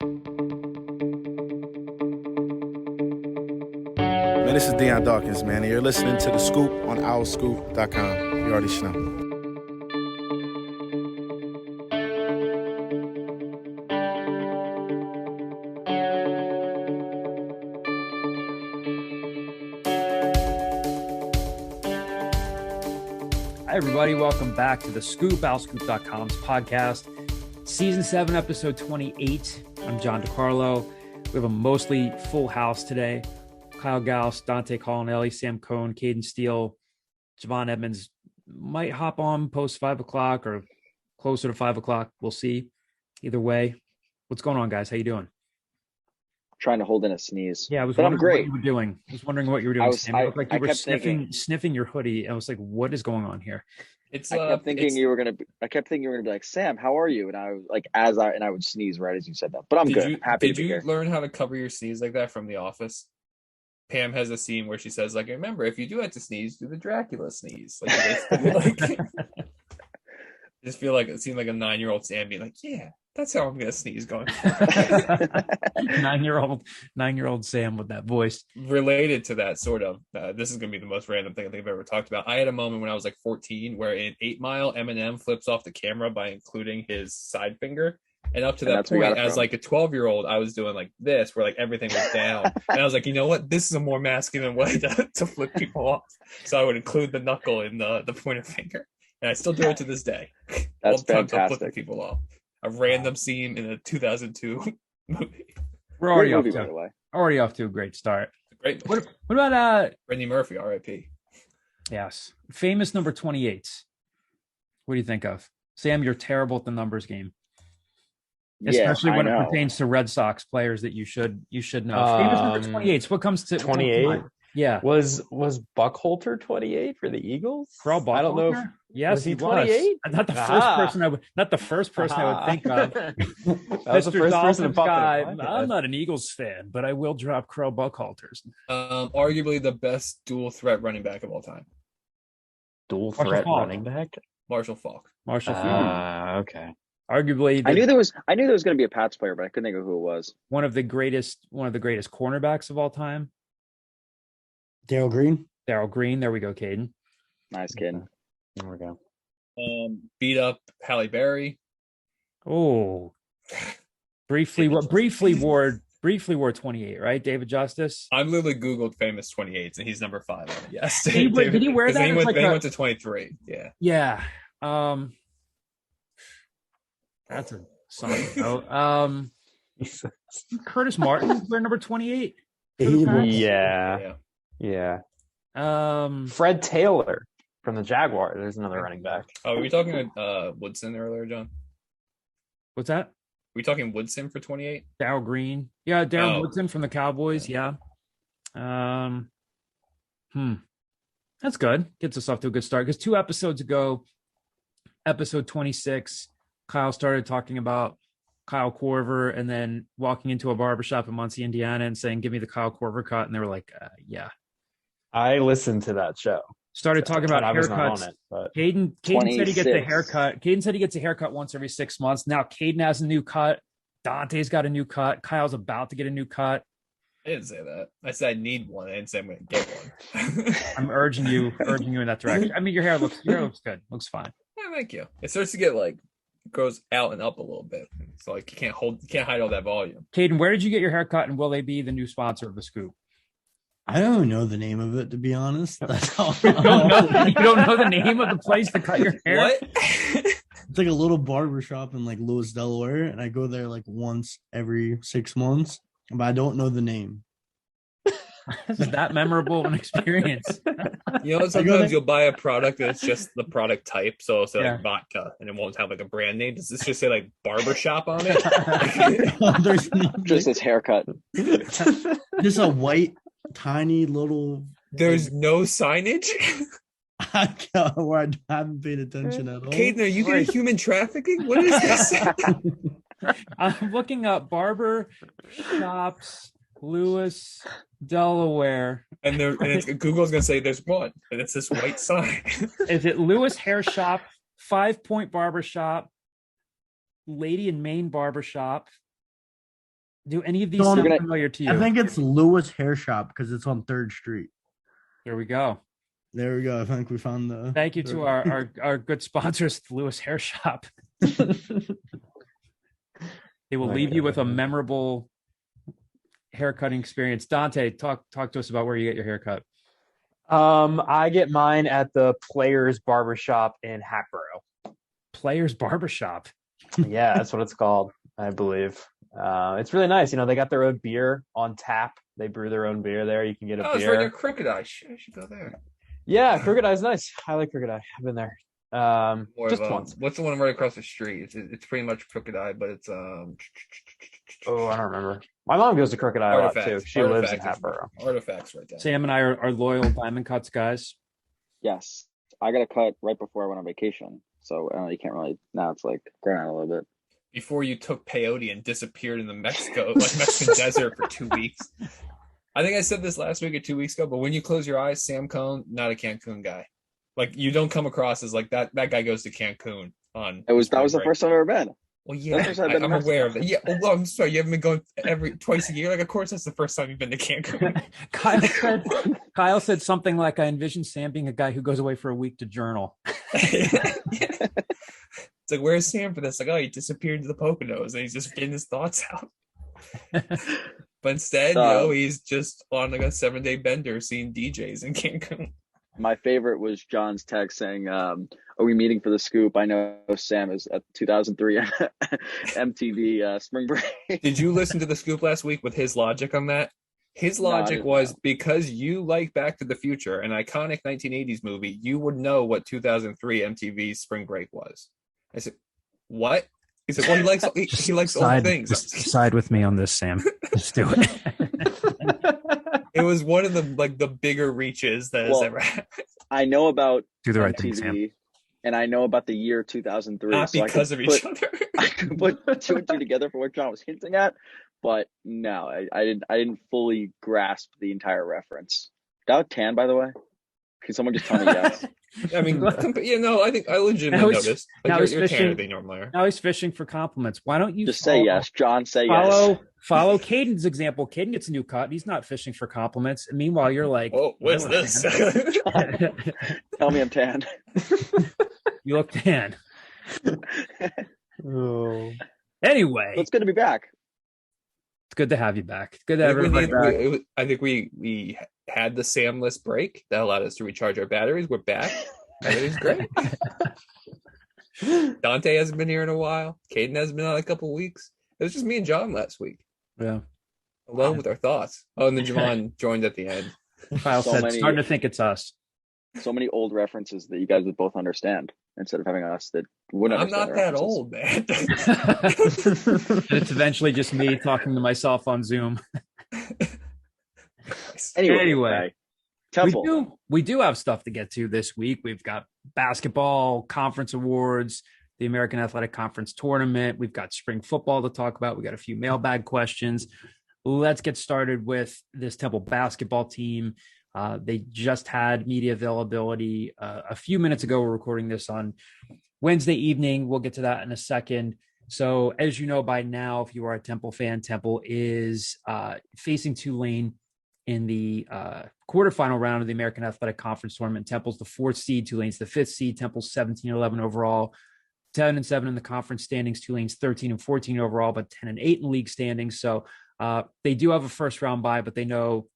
Man, this is Deion Dawkins, man, and you're listening to The Scoop on owlscoop.com. You already know. Hi, everybody. Welcome back to The Scoop, owlscoop.com's podcast. Season 7, episode 28. I'm John DeCarlo. We have a mostly full house today. Kyle Gauss, Dante Collinelli, Sam Cohn, Caden Steele, Javon Edmonds might hop on post 5 o'clock or closer to 5 o'clock. We'll see. Either way, what's going on, guys? How you doing? Trying to hold in a sneeze. Yeah, I was but wondering I'm great. what you were doing. I was wondering what you were doing, Sam. You looked like you were thinking, sniffing your hoodie. I was like, what is going on here? I kept thinking you were gonna be like, Sam, how are you? And I was like, I would sneeze right as you said that. But I'm good. Happy to be here. Did you learn how to cover your sneeze like that from The Office? Pam has a scene where she says, like, remember, if you do have to sneeze, do the Dracula sneeze. Like, I just feel like it seemed like a 9-year-old Sam being like, yeah, that's how I'm gonna sneeze going forward. 9-year-old Sam with that voice. Related to that, sort of, this is gonna be the most random thing I think I've ever talked about. I had a moment when I was like 14 where in 8 Mile, Eminem flips off the camera by including his side finger. And up to that point, as like a 12-year-old, I was doing like this, where like everything was down. And I was like, you know what? This is a more masculine way to flip people off. So I would include the knuckle in the pointer finger. And I still do it to this day. That's fantastic. Flipping people off. A random scene in a 2002 movie. We're already off to a great start. Great. What about Brittany Murphy, R.I.P. Yes, famous number 28. What do you think of? Sam, you're terrible at the numbers game. Especially when it pertains to Red Sox players that you should know. Famous number 28. What comes to 28? Yeah. Was Buckholter 28 for the Eagles? Carl Buckholter? I don't know. Yes, he 28? Not the first person I would think of. That was the first person to pop in. I'm not an Eagles fan, but I will drop Carl Buckholters. Arguably the best dual threat running back of all time. Dual threat running back? Marshall Faulk. Okay. Arguably, I knew there was going to be a Pats player, but I couldn't think of who it was. One of the greatest cornerbacks of all time. Darryl Green. There we go, Caden. Nice kid. There we go. Beat up Halle Berry. Oh, briefly wore 28, right? David Justice. I've literally Googled famous 28s, and he's number 5 on it. Yes. Did he wear that? He went to 23. Yeah. Yeah. That's a solid note. Curtis Martin wear number 28. Yeah. Fred Taylor from the Jaguars. There's another running back. Oh, were we talking Woodson earlier, John? What's that? Were we talking Woodson for 28? Darryl Green. Yeah, Darryl Woodson from the Cowboys. Yeah. That's good. Gets us off to a good start. Because 2 episodes ago, episode 26, Kyle started talking about Kyle Korver and then walking into a barbershop in Muncie, Indiana and saying, give me the Kyle Korver cut. And they were like, yeah. I listened to that show. Started talking about haircuts. Caden said he gets a haircut. Caden said he gets a haircut once every 6 months. Now Caden has a new cut. Dante's got a new cut. Kyle's about to get a new cut. I didn't say that. I said I need one. I didn't say I'm going to get one. I'm urging you in that direction. I mean, your hair looks good. Looks fine. Yeah, thank you. It starts to get goes out and up a little bit. So you can't hide all that volume. Caden, where did you get your haircut, and will they be the new sponsor of the Scoop? I don't know the name of it, to be honest. That's all. You don't know the name of the place to cut your hair? What? It's like a little barber shop in Lewis, Delaware, and I go there once every 6 months, but I don't know the name. This is that memorable an experience. You know, sometimes you'll buy a product that's just the product type. So it'll say vodka and it won't have a brand name. Does this just say barbershop on it? There's just this haircut. Just a white, tiny little. There's no signage? I haven't paid attention at all. Caden, are you getting human trafficking? What is this? I'm looking up barber shops, Lewis, Delaware. And Google's going to say there's one, and it's this white sign. Is it Lewis Hair Shop, 5 Point Barber Shop, Lady in Maine Barber Shop, Do any of these sound familiar to you? I think it's Lewis Hair Shop because it's on 3rd Street. There we go. There we go. I think we found the. Thank you to our good sponsors, Lewis Hair Shop. They will leave you with a memorable haircutting experience. Dante, talk to us about where you get your haircut. I get mine at the Players Barbershop in Hackborough. Players Barbershop. Yeah, that's what it's called, I believe. It's really nice. You know, they got their own beer on tap. They brew their own beer there. You can get a beer. It's right near Crooked Eye. I should go there. Yeah, Crooked Eye's nice. I like Crooked Eye. I've been there. Just once. What's the one right across the street? It's pretty much Crooked Eye, but it's Oh, I don't remember. My mom goes to Crooked Eye a lot too. She lives in Hatboro. Artifacts right there. Sam and I are loyal Diamond Cuts guys. Yes, I got a cut right before I went on vacation, so you can't really. Now it's like growing out a little bit. Before you took peyote and disappeared in the Mexican desert for 2 weeks. I think I said this last week or 2 weeks ago, but when you close your eyes, Sam Cohn, not a Cancun guy. Like, you don't come across as like that guy goes to Cancun on. That was the first time I've ever been. Well, yeah, I'm aware of it. Yeah, well, I'm sorry, you haven't been going twice a year. Like, of course, that's the first time you've been to Cancun. Kyle said something like, "I envision Sam being a guy who goes away for a week to journal." Yeah. It's like, where's Sam for this? Like, oh, he disappeared to the Poconos and he's just getting his thoughts out. But instead, he's just on like a 7-day bender seeing DJs in Cancun. My favorite was John's text saying, "Are we meeting for the scoop? I know Sam is at 2003 MTV Spring Break." Did you listen to the scoop last week with his logic on that? His logic was because you like Back to the Future, an iconic 1980s movie, you would know what 2003 MTV Spring Break was. I said, "What?" He said, "Well, he likes old things." Side with me on this, Sam. Let's do it. It was one of the bigger reaches that has ever happened. I know about do the right MTV, thing, Sam. And I know about the year 2003. Not because of each other. I could put 2 and 2 together for what John was hinting at, but no, I didn't fully grasp the entire reference. Got tan, by the way? Can someone just tell me yes? I mean, I think I legitimately noticed. Now you're fishing. tanner than you normally are. Now he's fishing for compliments. Why don't you just say yes, John? Say yes. Follow Caden's example. Caden gets a new cut. He's not fishing for compliments. And meanwhile, you're like, "Oh, what's this?" Tell me I'm tan. You look tan. Oh. Anyway, it's good to be back. It's good to have you back. It's good to have everybody back. I think we had the Samless break that allowed us to recharge our batteries. We're back. Everything's great. Dante hasn't been here in a while. Caden hasn't been on a couple of weeks. It was just me and John last week. Yeah. Alone with our thoughts. Oh, and then Javon joined at the end. Kyle said, starting to think it's us. So many old references that you guys would both understand instead of having us that wouldn't understand. I'm not that old, man. It's eventually just me talking to myself on Zoom. Anyway. We do have stuff to get to this week. We've got basketball, conference awards, the American Athletic Conference tournament. We've got spring football to talk about. We got a few mailbag questions. Let's get started with this Temple basketball team. They just had media availability a few minutes ago. We're recording this on Wednesday evening. We'll get to that in a second. So as you know by now, if you are a Temple fan, Temple is facing Tulane in the quarterfinal round of the American Athletic Conference tournament. Temple's the 4th seed, Tulane's the 5th seed. Temple's 17-11 overall, 10-7 in the conference standings. Tulane's 13-14 overall, but 10-8 in league standings. So they do have a first round bye, but they know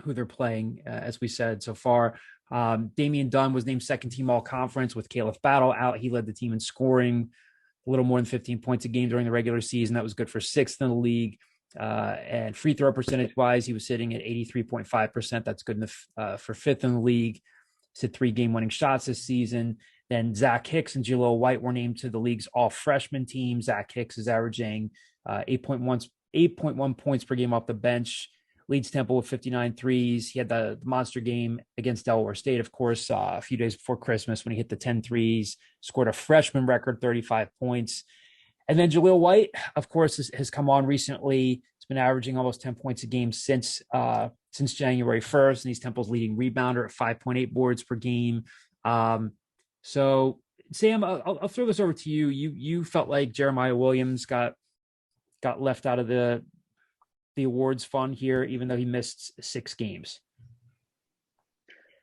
who they're playing, as we said so far. Damian Dunn was named second team all conference with Caleb Battle out. He led the team in scoring a little more than 15 points a game during the regular season. That was good for 6th in the league. And free throw percentage wise, he was sitting at 83.5%. That's good enough for 5th in the league. He's hit 3 game-winning shots this season. Then Zach Hicks and Jaleel White were named to the league's all-freshman team. Zach Hicks is averaging 8.1 points per game off the bench. Leads Temple with 59 threes. He had the monster game against Delaware State, of course, a few days before Christmas when he hit the 10 threes, scored a freshman record 35 points. And then Jaleel White, of course, has come on recently. He's been averaging almost 10 points a game since January 1st, and he's Temple's leading rebounder at 5.8 boards per game. So, Sam, I'll throw this over to you. You felt like Jeremiah Williams got left out of the the awards fund here, even though he missed 6 games?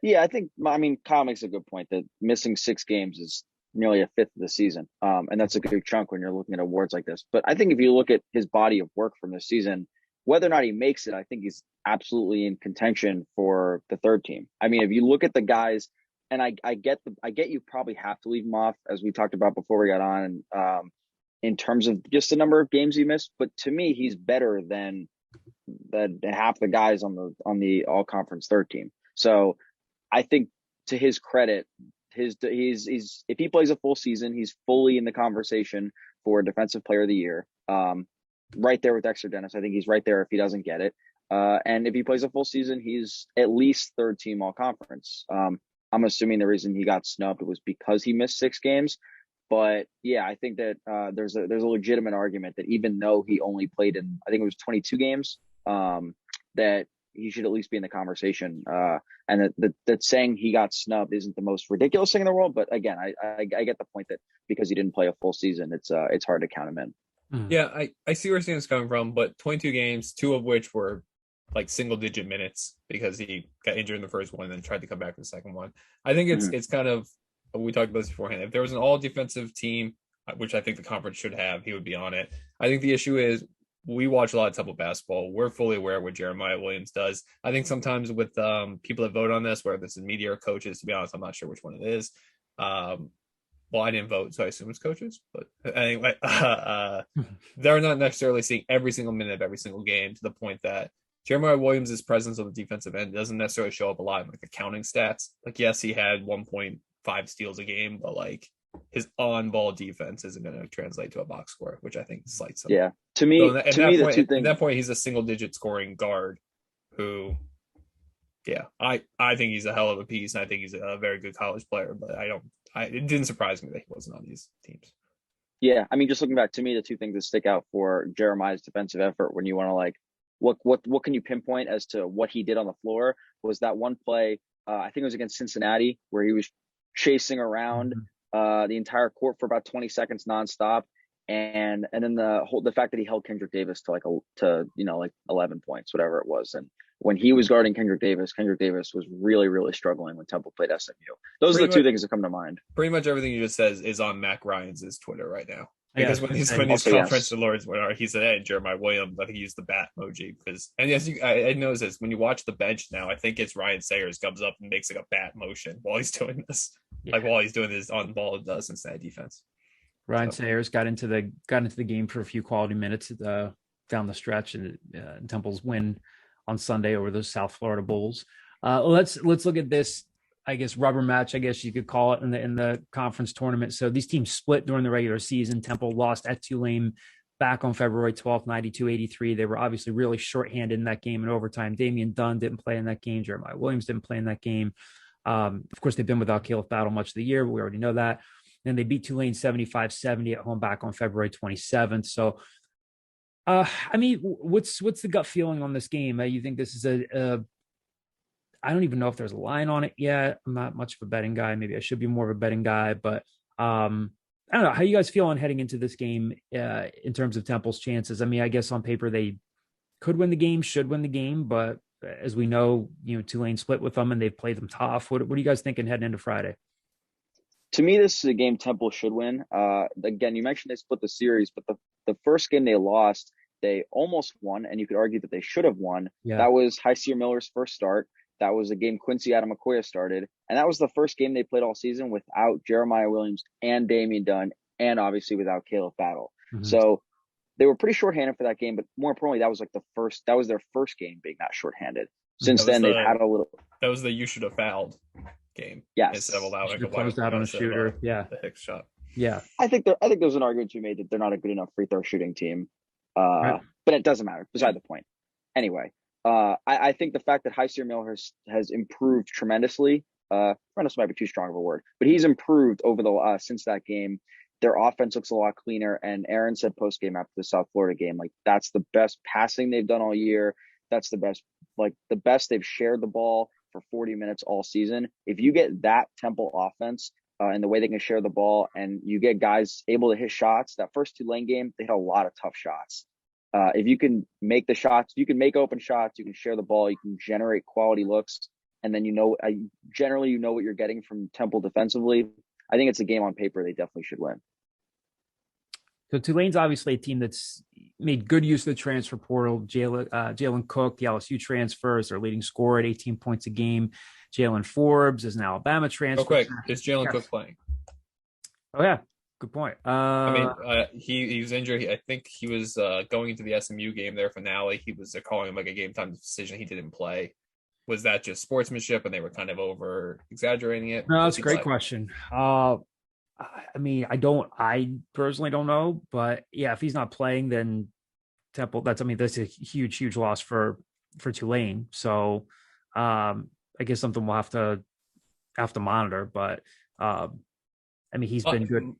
Yeah, I mean, Kyle makes a good point that missing 6 games is nearly a fifth of the season. And that's a good chunk when you're looking at awards like this. But I think if you look at his body of work from this season, whether or not he makes it, I think he's absolutely in contention for the third team. I mean, if you look at the guys, and I get you probably have to leave him off, as we talked about before we got on, in terms of just the number of games he missed. But to me, he's better than half the guys on the all conference third team. So I think, to his credit, he's if he plays a full season, he's fully in the conversation for Defensive Player of the Year. Right there with Dexter Dennis. I think he's right there if he doesn't get it. And if he plays a full season, he's at least third team all conference. I'm assuming the reason he got snubbed was because he missed 6 games. But yeah, I think that there's a legitimate argument that even though he only played in, I think it was 22 games, that he should at least be in the conversation. And that saying he got snubbed isn't the most ridiculous thing in the world. But again, I get the point that because he didn't play a full season, it's hard to count him in. Yeah, I see where Stan's coming from, but 22 games, 2 of which were like single-digit minutes because he got injured in the first one and then tried to come back for the second one. I think it's kind of, we talked about this beforehand. If there was an all-defensive team, which I think the conference should have, he would be on it. I think the issue is we watch a lot of Temple basketball. We're fully aware of what Jeremiah Williams does. I think sometimes with people that vote on this, whether this is media or coaches, to be honest, I'm not sure which one it is. Well, I didn't vote, so I assume it's coaches. But anyway, they're not necessarily seeing every single minute of every single game to the point that Jeremiah Williams' presence on the defensive end doesn't necessarily show up a lot in like the counting stats. Like, yes, he had 1.5 steals a game, but like his on-ball defense isn't going to translate to a box score, which I think slights him. Yeah, to me, so at that point, he's a single-digit scoring guard who. Yeah, I think he's a hell of a piece, and I think he's a very good college player. But it didn't surprise me that he wasn't on these teams. Yeah, I mean, just looking back, to me, the 2 things that stick out for Jeremiah's defensive effort when you want to like, what can you pinpoint as to what he did on the floor was that one play, I think it was against Cincinnati, where he was chasing around the entire court for about 20 seconds nonstop, and then the fact that he held Kendrick Davis to 11 points, whatever it was, and when he was guarding Kendrick Davis was really, really struggling when Temple played SMU. Those are the 2 things that come to mind. Pretty much everything you just said is on Mac Ryan's Twitter right now. Because when these conference awards went out, he said, "Hey, Jeremiah Williams," I think he used the bat emoji and yes, I noticed this when you watch the bench now. I think it's Ryan Sayers comes up and makes like a bat motion while he's doing this, while he's doing his on ball Cincinnati defense. Ryan Sayers got into the game for a few quality minutes down the stretch, and Temple's win on Sunday over those South Florida Bulls. Let's look at this, I guess, rubber match, I guess you could call it, in the conference tournament. So these teams split during the regular season. Temple lost at Tulane back on February 12th, 92-83. They were obviously really shorthanded in that game in overtime. Damian Dunn didn't play in that game. Jeremiah Williams didn't play in that game. Of course, they've been without Caleb Battle much of the year, but we already know that. And they beat Tulane 75-70 at home back on February 27th. So, I mean, what's the gut feeling on this game? You think this is I don't even know if there's a line on it yet. I'm not much of a betting guy. Maybe I should be more of a betting guy, but I don't know. How you guys feeling heading into this game in terms of Temple's chances? I mean, I guess on paper they could win the game, should win the game, but as we know, Tulane split with them and they've played them tough. What are you guys thinking heading into Friday? To me, this is a game Temple should win. Again, you mentioned they split the series, but the first game they lost, they almost won, and you could argue that they should have won. Yeah. That was Hysier Miller's first start. That was a game Quincy Adamakoya started, and that was the first game they played all season without Jeremiah Williams and Damian Dunn, and obviously without Caleb Battle. Mm-hmm. So they were pretty shorthanded for that game, but more importantly, that was their first game being that shorthanded. Since then, they've had a little. That was the you should have fouled game. Yes, instead of allowing a closed out on a shooter. The Hicks shot. Yeah, I think there's an argument to be made that they're not a good enough free throw shooting team. Right. But it doesn't matter. Beside the point. Anyway, I think the fact that Hysier Miller has improved tremendously. Tremendous might be too strong of a word, but he's improved over the since that game. Their offense looks a lot cleaner. And Aaron said post game after the South Florida game, like that's the best passing they've done all year. That's the best they've shared the ball for 40 minutes all season. If you get that Temple offense and the way they can share the ball, and you get guys able to hit shots, that first Tulane game, they had a lot of tough shots. If you can make the shots, you can make open shots, you can share the ball, you can generate quality looks, and then generally you know what you're getting from Temple defensively. I think it's a game on paper they definitely should win. So Tulane's obviously a team that's made good use of the transfer portal. Jalen Cook, the LSU transfer, is their leading scorer at 18 points a game. Jalen Forbes is an Alabama transfer. Oh, quick, is Jalen Cook playing? Oh yeah, good point. He was injured. I think he was going into the SMU game, their finale. They're calling him like a game time decision. He didn't play. Was that just sportsmanship and they were kind of over exaggerating it? No, that's a great question. I personally don't know, but yeah, if he's not playing, then Temple, that's a huge loss for Tulane. So I guess something we'll have to monitor, but he's been good.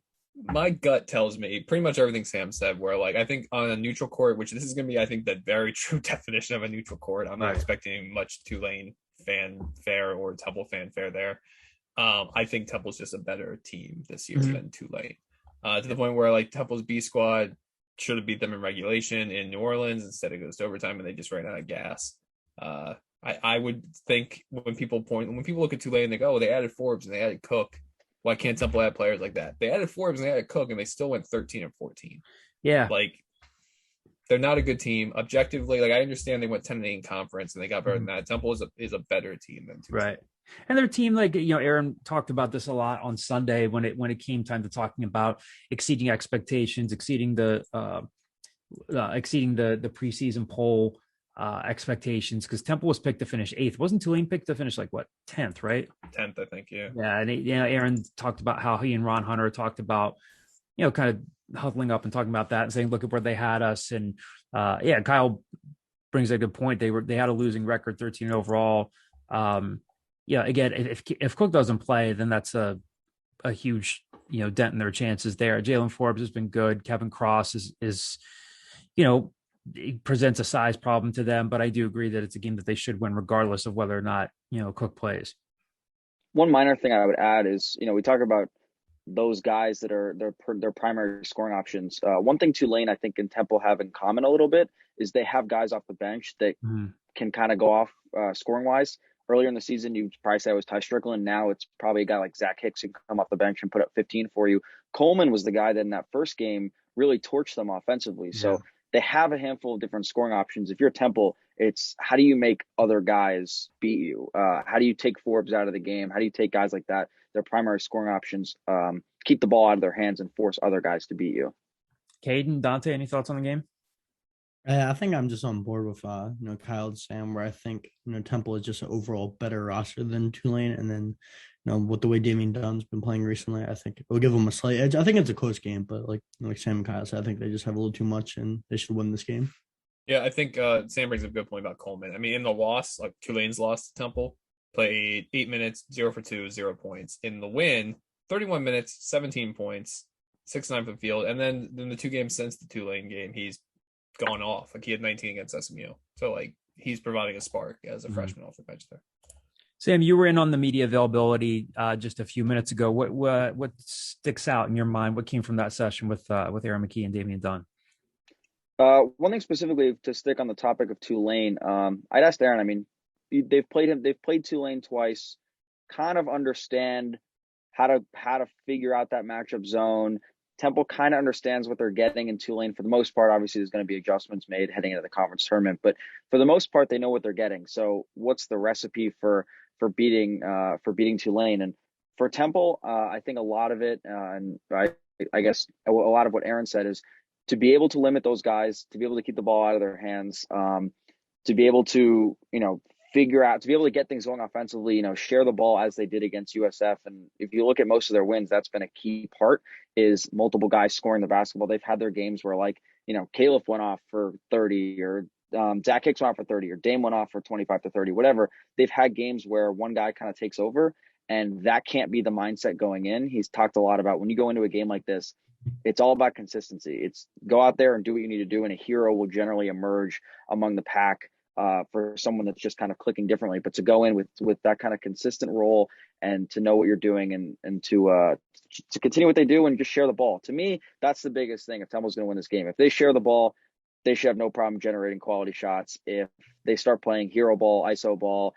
My gut tells me pretty much everything Sam said, where like, I think on a neutral court, which this is going to be, I think, the very true definition of a neutral court. I'm not expecting much Tulane fanfare or Temple fanfare there. I think Temple's just a better team this year than Tulane, to the point where like Temple's B squad should have beat them in regulation in New Orleans. Instead it goes to overtime and they just ran out of gas. I would think when people look at Tulane, they go, oh, they added Forbes and they added Cook. Why can't Temple add players like that? They added Forbes and they added Cook and they still went 13-14. Yeah. Like, they're not a good team. Objectively, like, I understand they went 10-8 in conference and they got better than that. Temple is a better team than Tulane. Right. And their team, like, Aaron talked about this a lot on Sunday when it came time to talking about exceeding expectations, exceeding the preseason poll expectations, because Temple was picked to finish 8th. Wasn't Tulane picked to finish 10th, right? 10th, I think, yeah. Yeah, and Aaron talked about how he and Ron Hunter talked about, kind of huddling up and talking about that and saying, look at where they had us. And Kyle brings a good point. They had a losing record, 13 overall. Again, if Cook doesn't play, then that's a huge dent in their chances there. Jalen Forbes has been good. Kevin Cross is it presents a size problem to them, but I do agree that it's a game that they should win regardless of whether or not Cook plays. One minor thing I would add is we talk about those guys that are their primary scoring options. One thing Tulane, I think, and Temple have in common a little bit is they have guys off the bench that can kind of go off scoring wise. Earlier in the season, you'd probably say it was Ty Strickland. Now it's probably a guy like Zach Hicks who can come off the bench and put up 15 for you. Coleman was the guy that in that first game really torched them offensively. Yeah. So they have a handful of different scoring options. If you're Temple, it's how do you make other guys beat you? How do you take Forbes out of the game? How do you take guys like that, their primary scoring options, keep the ball out of their hands and force other guys to beat you? Caden, Dante, any thoughts on the game? I think I'm just on board with Kyle and Sam, where I think Temple is just an overall better roster than Tulane, and then with the way Damian Dunn's been playing recently, I think it will give them a slight edge. I think it's a close game, but like Sam and Kyle said, I think they just have a little too much and they should win this game. Yeah, I think Sam brings up a good point about Coleman. I mean, in the loss, like Tulane's loss to Temple, played 8 minutes, 0 for 2, 0 points. In the win, 31 minutes, 17 points, 6-9 from the field, and then in the 2 games since the Tulane game, he's gone off. Like, he had 19 against SMU. So, like, he's providing a spark as a freshman off the bench there. Sam, you were in on the media availability just a few minutes ago. What sticks out in your mind? What came from that session with Aaron McKie and Damian Dunn? One thing specifically to stick on the topic of Tulane, I'd asked Aaron, I mean, they've played Tulane twice, kind of understand how to figure out that matchup zone. Temple kind of understands what they're getting in Tulane for the most part. Obviously, there's going to be adjustments made heading into the conference tournament, but for the most part, they know what they're getting. So, what's the recipe for beating Tulane? And for Temple, I think a lot of it, and I guess a lot of what Aaron said is to be able to limit those guys, to be able to keep the ball out of their hands, to be able to figure out, to be able to get things going offensively, share the ball as they did against USF. And if you look at most of their wins, that's been a key part, is multiple guys scoring the basketball. They've had their games where Caleb went off for 30 or Zach Hicks went off for 30 or Dame went off for 25 to 30, whatever. They've had games where one guy kind of takes over, and that can't be the mindset going in. He's talked a lot about when you go into a game like this, it's all about consistency. It's go out there and do what you need to do, and a hero will generally emerge among the pack. For someone that's just kind of clicking differently, but to go in with that kind of consistent role and to know what you're doing and to continue what they do and just share the ball. To me, that's the biggest thing. If Temple's going to win this game, if they share the ball, they should have no problem generating quality shots. If they start playing hero ball, ISO ball,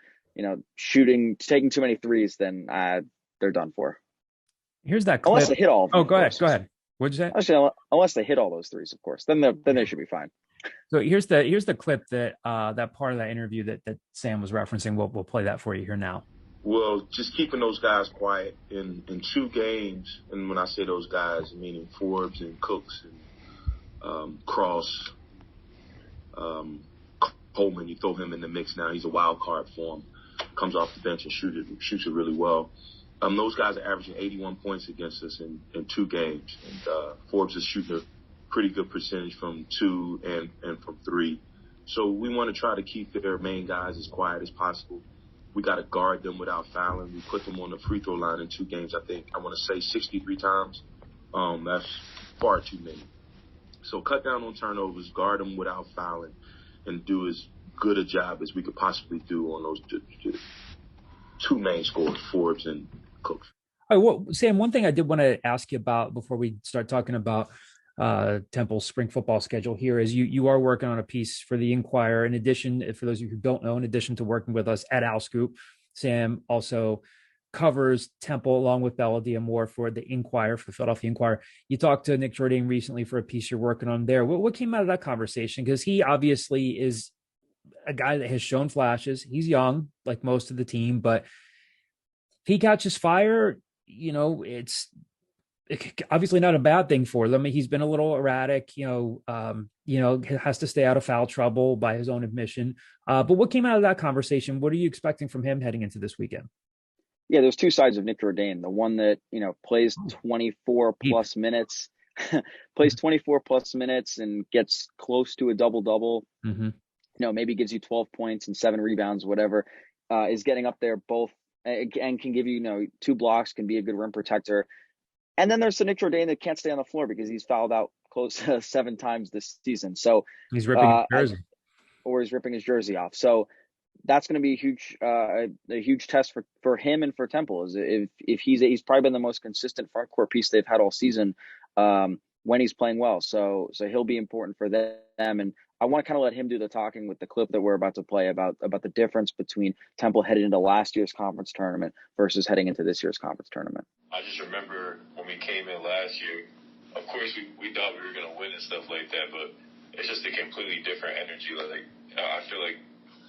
taking too many threes, then they're done for. Here's that clip. Unless they hit all of them. Oh, go ahead. What'd you say? Actually, unless they hit all those threes, of course, then they should be fine. So here's the clip that that part of that interview that Sam was referencing. We'll play that for you here now. Well, just keeping those guys quiet in 2 games, and when I say those guys, meaning Forbes and Cooks and Cross, Coleman, you throw him in the mix now. He's a wild card for him. Comes off the bench and shoots it really well. Those guys are averaging 81 points against us in 2 games, and Forbes is shooting a pretty good percentage from 2 and from 3. So we want to try to keep their main guys as quiet as possible. We got to guard them without fouling. We put them on the free throw line in 2 games, I want to say 63 times. That's far too many. So cut down on turnovers, guard them without fouling, and do as good a job as we could possibly do on those 2 main scorers, Forbes and Cooks. All right, well, Sam, one thing I did want to ask you about before we start talking about Temple's spring football schedule here is you are working on a piece for the Inquirer. In addition, for those of you who don't know, in addition to working with us at OwlScoop, Sam also covers Temple along with Bella Diamore for the Inquirer, for the Philadelphia Inquirer. You talked to Nick Jordan recently for a piece you're working on there. What came out of that conversation? Because he obviously is a guy that has shown flashes. He's young, like most of the team, but if he catches fire, it's obviously not a bad thing for them. He's been a little erratic, has to stay out of foul trouble by his own admission. But what came out of that conversation? What are you expecting from him heading into this weekend? Yeah, there's 2 sides of Nick Jordan. The one that, plays 24 plus minutes, and gets close to a double-double, maybe gives you 12 points and 7 rebounds, whatever, is getting up there both and can give you, 2 blocks, can be a good rim protector. And then there's the Nick Jordan that can't stay on the floor because he's fouled out close to 7 times this season. So he's ripping his jersey. Or he's ripping his jersey off. So that's going to be a huge test for him and for Temple. Is if he's probably been the most consistent front court piece they've had all season when he's playing well. So he'll be important for them. And I want to kind of let him do the talking with the clip that we're about to play about the difference between Temple headed into last year's conference tournament versus heading into this year's conference tournament. I just remember when we came in last year, of course we thought we were going to win and stuff like that, but it's just a completely different energy. Like I feel like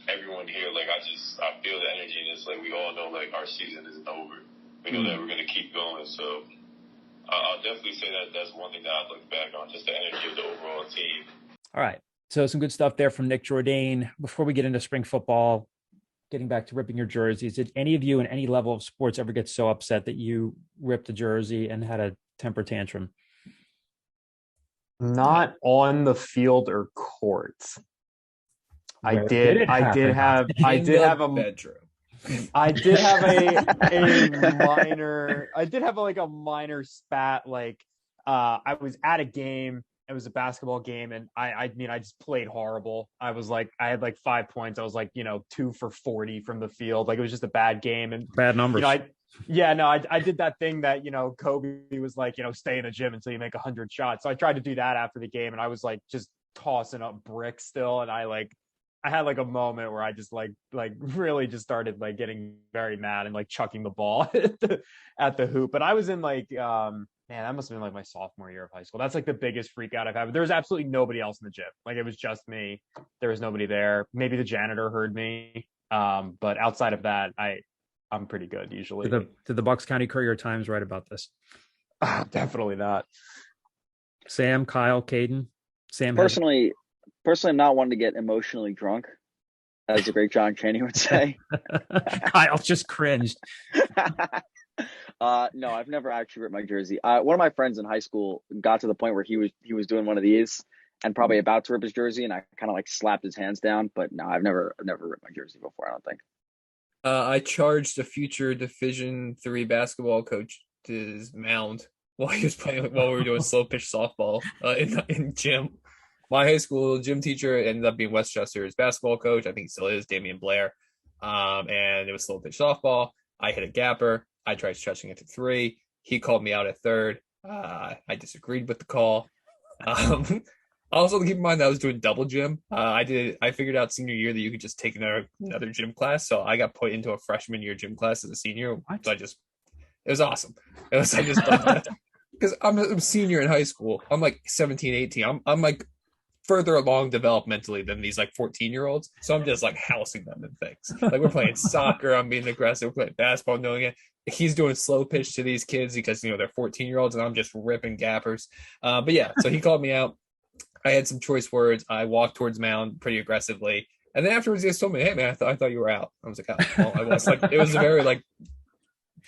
everyone here, like I feel the energy, and it's like we all know like our season isn't over. We know that we're going to keep going. So I'll definitely say that's one thing that I look back on, just the energy of the overall team. All right. So some good stuff there from Nick Jordan. Before we get into spring football, getting back to ripping your jerseys, did any of you in any level of sports ever get so upset that you ripped a jersey and had a temper tantrum? Not on the field or court. I did have a bedroom. I did have a minor spat. Like I was at a game. It was a basketball game, and I just played horrible. I had like 5 points. I was like, 2 for 40 from the field. Like it was just a bad game and bad numbers. I did that thing that, Kobe was like, stay in the gym until you make 100 shots. So I tried to do that after the game, and I was like just tossing up bricks still. And I had like a moment where I just like really just started like getting very mad and like chucking the ball at the hoop. But I was in like, man, that must have been like my sophomore year of high school. That's like the biggest freak out I've had. But there was absolutely nobody else in the gym. Like it was just me. There was nobody there. Maybe the janitor heard me. But outside of that, I'm pretty good usually. Did the Bucks County Courier-Times write about this? Definitely not. Sam, Kyle, Caden. Sam. Personally, I'm not one to get emotionally drunk, as the great John Chaney would say. Kyle just cringed. No, I've never actually ripped my jersey. One of my friends in high school got to the point where he was doing one of these and probably about to rip his jersey, and I kind of like slapped his hands down. But no, I've never ripped my jersey before, I don't think. I charged a future Division III basketball coach to his mound while we were doing slow pitch softball in gym. My high school gym teacher ended up being Westchester's basketball coach. I think he still is, Damian Blair. And it was slow pitch softball. I hit a gapper. I tried stretching it to 3. He called me out at third. I disagreed with the call. Also, keep in mind that I was doing double gym. I figured out senior year that you could just take another gym class. So I got put into a freshman year gym class as a senior. What? So it was awesome. I just done that because I'm a senior in high school. I'm like 17, 18. I'm like further along developmentally than these like 14-year-olds. So I'm just like housing them and things. Like we're playing soccer. I'm being aggressive. We're playing basketball, knowing it. He's doing slow pitch to these kids because, they're 14-year-olds and I'm just ripping gappers. But yeah, so he called me out. I had some choice words. I walked towards mound pretty aggressively. And then afterwards, he just told me, "Hey, man, I thought you were out." I was like, "Oh, well, I was." Like, it was a very like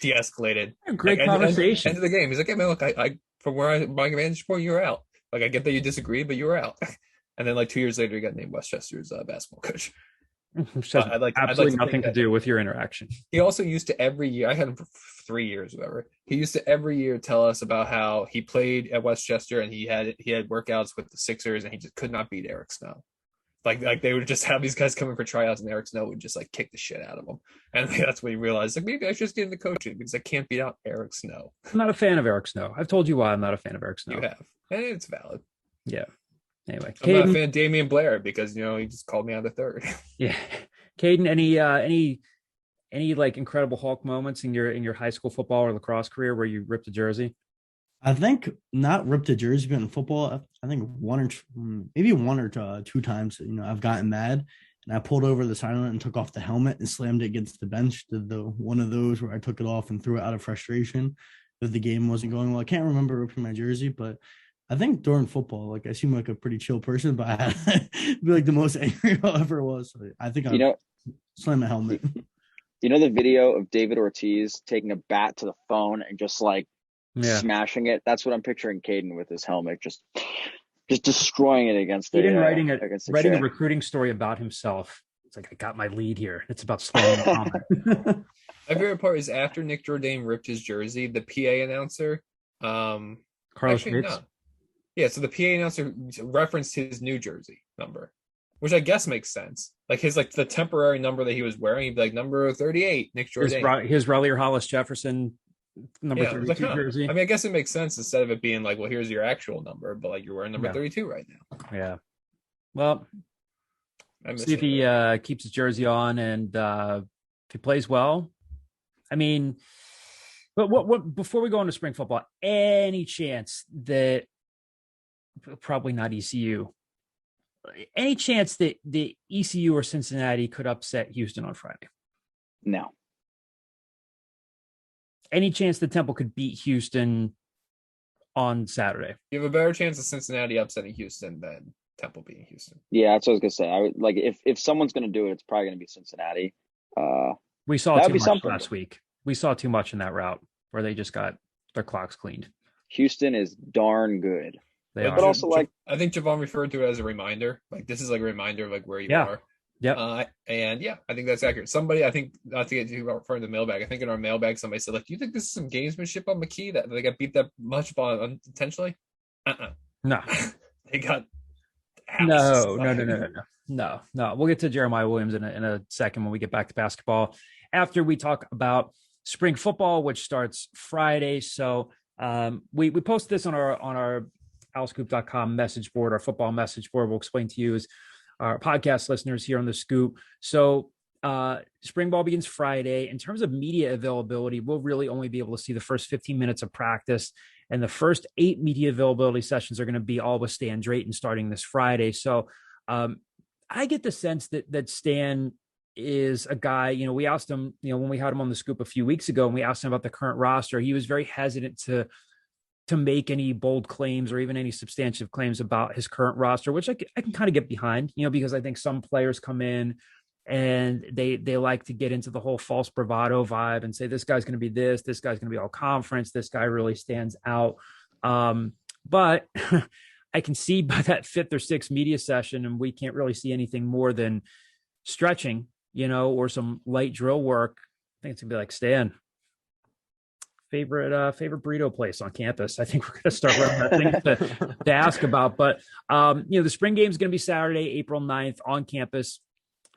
de-escalated. Great conversation. End of the game. He's like, "Hey, man, look, I from my vantage point, you were out. Like, I get that you disagree, but you were out." And then like 2 years later, he got named Westchester's basketball coach. Which has absolutely nothing to do with your interaction. He also used to every year, I had him for 3 years, whatever. He used to every year tell us about how he played at Westchester and he had workouts with the Sixers and he just could not beat Eric Snow. Like they would just have these guys coming for tryouts and Eric Snow would just like kick the shit out of them. And that's when he realized, like, maybe I should just get into coaching because I can't beat out Eric Snow. I'm not a fan of Eric Snow. I've told you why I'm not a fan of Eric Snow. You have. And it's valid. Yeah. Anyway, I'm not a fan of Damian Blair because, he just called me out of third. Yeah. Caden, any like incredible Hulk moments in your high school football or lacrosse career where you ripped a jersey? I think not ripped a jersey, but in football, I think one or two times, I've gotten mad and I pulled over the sideline and took off the helmet and slammed it against the bench. Did the one of those where I took it off and threw it out of frustration that the game wasn't going well. I can't remember ripping my jersey, but I think during football, like I seem like a pretty chill person, but I had be like the most angry I ever was. So I think I slammed my helmet. The video of David Ortiz taking a bat to the phone and just like smashing it. That's what I'm picturing Caden with his helmet, just destroying it against Caden writing a recruiting story about himself. It's like, I got my lead here. It's about slamming the helmet. My favorite part is after Nick Jourdain ripped his jersey, the PA announcer, Carlos Bates. Yeah, so the PA announcer referenced his New Jersey number, which I guess makes sense. Like the temporary number that he was wearing, he'd be like number 38, Nick Jourdain. His Raleigh or Hollis Jefferson number 32 jersey. I mean, I guess it makes sense instead of it being like, well, here's your actual number, but like you're wearing number 32 right now. Yeah. Well, see if he keeps his jersey on and if he plays well. I mean, but what before we go into spring football, any chance that probably not ECU. Any chance that the ECU or Cincinnati could upset Houston on Friday? No. Any chance that Temple could beat Houston on Saturday? You have a better chance of Cincinnati upsetting Houston than Temple beating Houston. Yeah, that's what I was gonna say. I would like if someone's gonna do it, it's probably gonna be Cincinnati. We saw too much last week. We saw too much in that route where they just got their clocks cleaned. Houston is darn good. But also, I think Javon referred to it as a reminder. Like, this is like a reminder of like where you are. Yeah. And yeah, I think that's accurate. Somebody, I think, not to get too far in the mailbag, I think in our mailbag, somebody said, like, do you think this is some gamesmanship on McKie that they got beat that much on unintentionally? No. They got No. We'll get to Jeremiah Williams in a second when we get back to basketball. After we talk about spring football, which starts Friday. So we posted this on our owlscoop.com message board, our football message board. We'll explain to you as our podcast listeners here on the Scoop. So spring ball begins Friday. In terms of media availability, we'll really only be able to see the first 15 minutes of practice, and the first 8 media availability sessions are going to be all with Stan Drayton starting this Friday. So I get the sense that Stan is a guy, we asked him, when we had him on the Scoop a few weeks ago and we asked him about the current roster, he was very hesitant to make any bold claims or even any substantive claims about his current roster, which I can kind of get behind, because I think some players come in and they like to get into the whole false bravado vibe and say, this guy's going to be this guy's going to be all conference. This guy really stands out. But I can see by that 5th or 6th media session, and we can't really see anything more than stretching, or some light drill work. I think it's gonna be like, Stan, favorite burrito place on campus. I think we're going to start running that thing to ask about. But, the spring game is going to be Saturday, April 9th on campus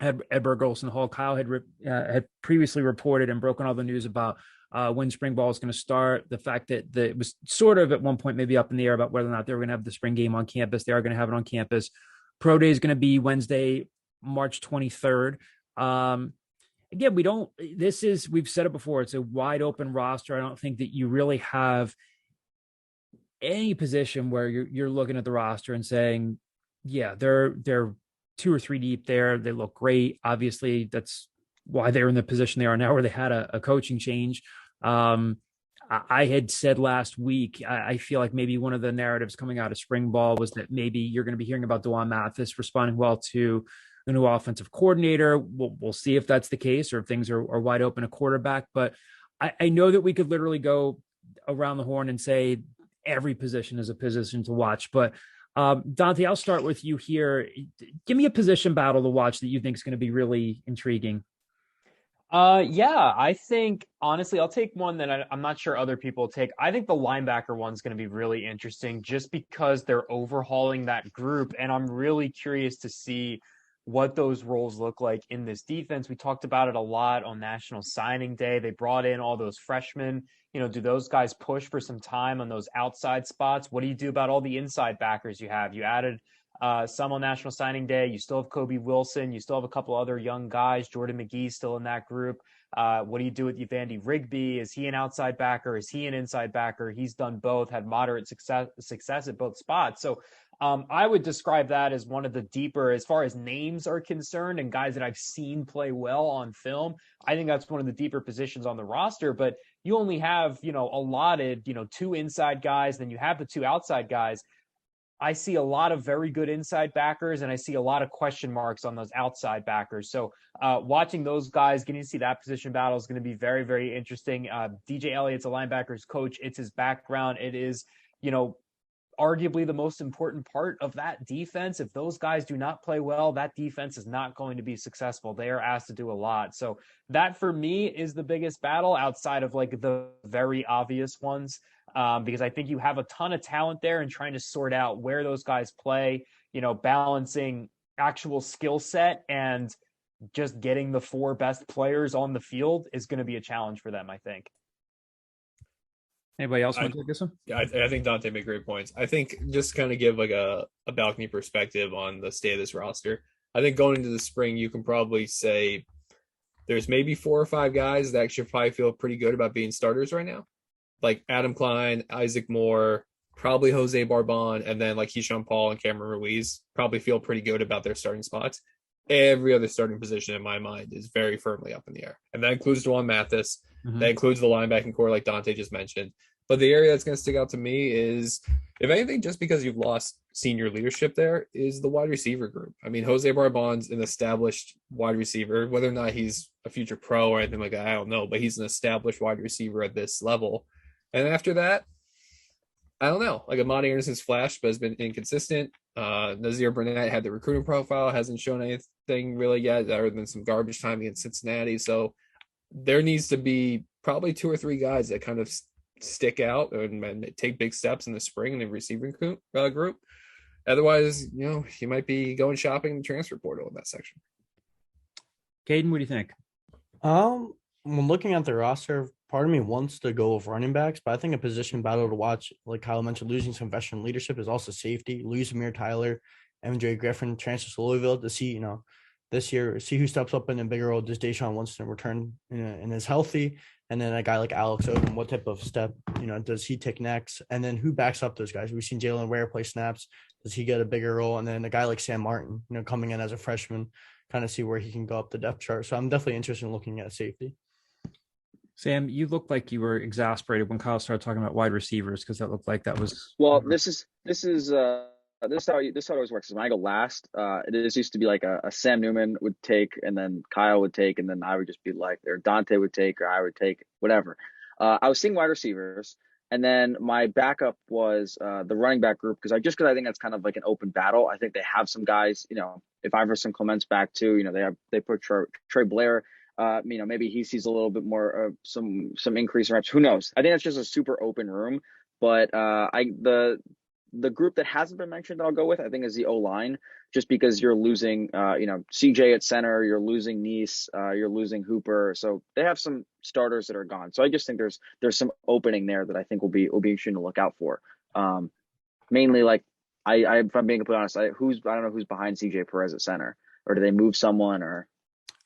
at Edberg Olson Hall. Kyle had previously reported and broken all the news about when spring ball is going to start. The fact that it was sort of at one point maybe up in the air about whether or not they were going to have the spring game on campus. They are going to have it on campus. Pro Day is going to be Wednesday, March 23rd. Again, we've said it before, it's a wide open roster. I don't think that you really have any position where you're looking at the roster and saying, yeah, they're 2 or 3 deep there. They look great. Obviously, that's why they're in the position they are now, where they had a coaching change. I had said last week, I feel like maybe one of the narratives coming out of spring ball was that maybe you're going to be hearing about Dewan Mathis responding well to the new offensive coordinator. We'll see if that's the case or if things are wide open at quarterback. But I know that we could literally go around the horn and say every position is a position to watch. But Dante, I'll start with you here. Give me a position battle to watch that you think is going to be really intriguing. Yeah, I think honestly, I'll take one that I'm not sure other people take. I think the linebacker one's going to be really interesting just because they're overhauling that group. And I'm really curious to see what those roles look like in this defense. We talked about it a lot on National Signing Day. They brought in all those freshmen. Do those guys push for some time on those outside spots? What do you do about all the inside backers you have? You added some on National Signing Day. You still have Kobe Wilson. You still have a couple other young guys. Jordan McKie still in that group. What do you do with Evandy Rigby? Is he an outside backer? Is he an inside backer? He's done both, had moderate success at both spots. So I would describe that as one of the deeper, as far as names are concerned and guys that I've seen play well on film. I think that's one of the deeper positions on the roster, but you only have, allotted, 2 inside guys, then you have the 2 outside guys. I see a lot of very good inside backers, and I see a lot of question marks on those outside backers. So watching those guys, getting to see that position battle is going to be very, very interesting. DJ Elliott's a linebackers coach. It's his background. It is, arguably the most important part of that defense. If those guys do not play well, that defense is not going to be successful. They are asked to do a lot. So that for me is the biggest battle outside of like the very obvious ones. Because I think you have a ton of talent there and trying to sort out where those guys play, balancing actual skill set and just getting the 4 best players on the field is going to be a challenge for them, I think. Anybody else want to take this one? Yeah, I think Dante made great points. I think just kind of give like a balcony perspective on the state of this roster. I think going into the spring, you can probably say there's maybe 4 or 5 guys that actually probably feel pretty good about being starters right now. Like Adam Klein, Isaac Moore, probably Jose Barbon, and then like Keyshawn Paul and Cameron Ruiz probably feel pretty good about their starting spots. Every other starting position in my mind is very firmly up in the air. And that includes Dewan Mathis. Mm-hmm. That includes the linebacking core like Dante just mentioned. But the area that's going to stick out to me is, if anything, just because you've lost senior leadership there, is the wide receiver group. I mean, Jose Barbon's an established wide receiver. Whether or not he's a future pro or anything like that, I don't know. But he's an established wide receiver at this level. And after that, I don't know. Like Amani Anderson's flashed, but has been inconsistent. Nazir Burnett had the recruiting profile, hasn't shown anything really yet, other than some garbage time against Cincinnati. So there needs to be probably 2 or 3 guys that kind of stick out and take big steps in the spring in the receiving group. Otherwise, you might be going shopping in the transfer portal in that section. Caden, what do you think? When looking at the roster, part of me wants to go with running backs, but I think a position battle to watch, like Kyle mentioned, losing some veteran leadership, is also safety. Lose Amir Tyler, MJ Griffin transfers to Louisville to see, this year, see who steps up in a bigger role. Does Deshaun Winston return and is healthy? And then a guy like Alex Odom, what type of step, does he take next? And then who backs up those guys? We've seen Jalen Ware play snaps. Does he get a bigger role? And then a guy like Sam Martin, coming in as a freshman, kind of see where he can go up the depth chart. So I'm definitely interested in looking at safety. Sam, you looked like you were exasperated when Kyle started talking about wide receivers, because that looked like that was. Well, this is how it always works. When I go last, it used to be like a Sam Newman would take, and then Kyle would take, and then I would just be like, or Dante would take, or I would take, whatever. I was seeing wide receivers, and then my backup was the running back group, because I think that's kind of like an open battle. I think they have some guys. If Iverson Clement's back too, they put Trey Blair. Maybe he sees a little bit more of some increase in reps. Who knows? I think that's just a super open room. But the the group that hasn't been mentioned, I'll go with, I think, is the O-line, just because you're losing, CJ at center, you're losing Nice, you're losing Hooper. So they have some starters that are gone. So I just think there's some opening there that I think will be interesting to look out for. Mainly, like, if I'm being completely honest, I don't know who's behind CJ Perez at center, or do they move someone, or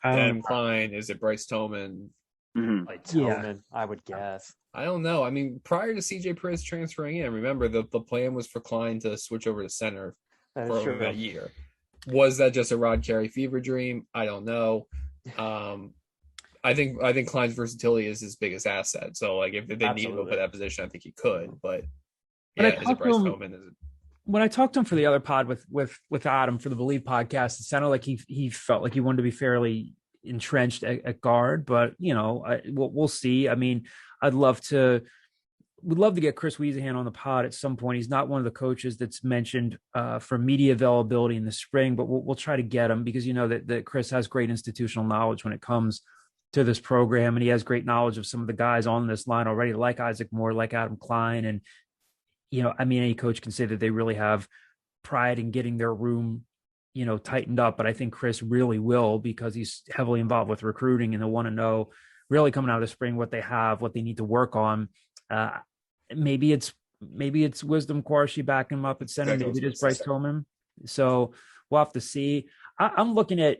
Adam Klein? Is it Bryce Tillman? Mm-hmm. Like Tillman, I would guess. I don't know. I mean, prior to CJ Perez transferring in, remember the plan was for Klein to switch over to center for that year. Was that just a Rod Carey fever dream? I don't know. I think Klein's versatility is his biggest asset. So, like, if they need him for that position, I think he could. But yeah, is it Bryce Tillman? When I talked to him for the other pod with Adam for the Believe podcast, it sounded like he felt like he wanted to be fairly entrenched at guard, but we'll see. I mean, we'd love to get Chris Wiesahan on the pod at some point. He's not one of the coaches that's mentioned for media availability in the spring, but we'll try to get him, because that Chris has great institutional knowledge when it comes to this program, and he has great knowledge of some of the guys on this line already, like Isaac Moore, like Adam Klein, and any coach can say that they really have pride in getting their room tightened up, but I think Chris really will, because he's heavily involved with recruiting and they want to know really coming out of the spring what they have, what they need to work on. Maybe it's Wisdom Quarshi backing him up at center. Maybe it's Bryce Tillman. So we'll have to see. I'm looking at,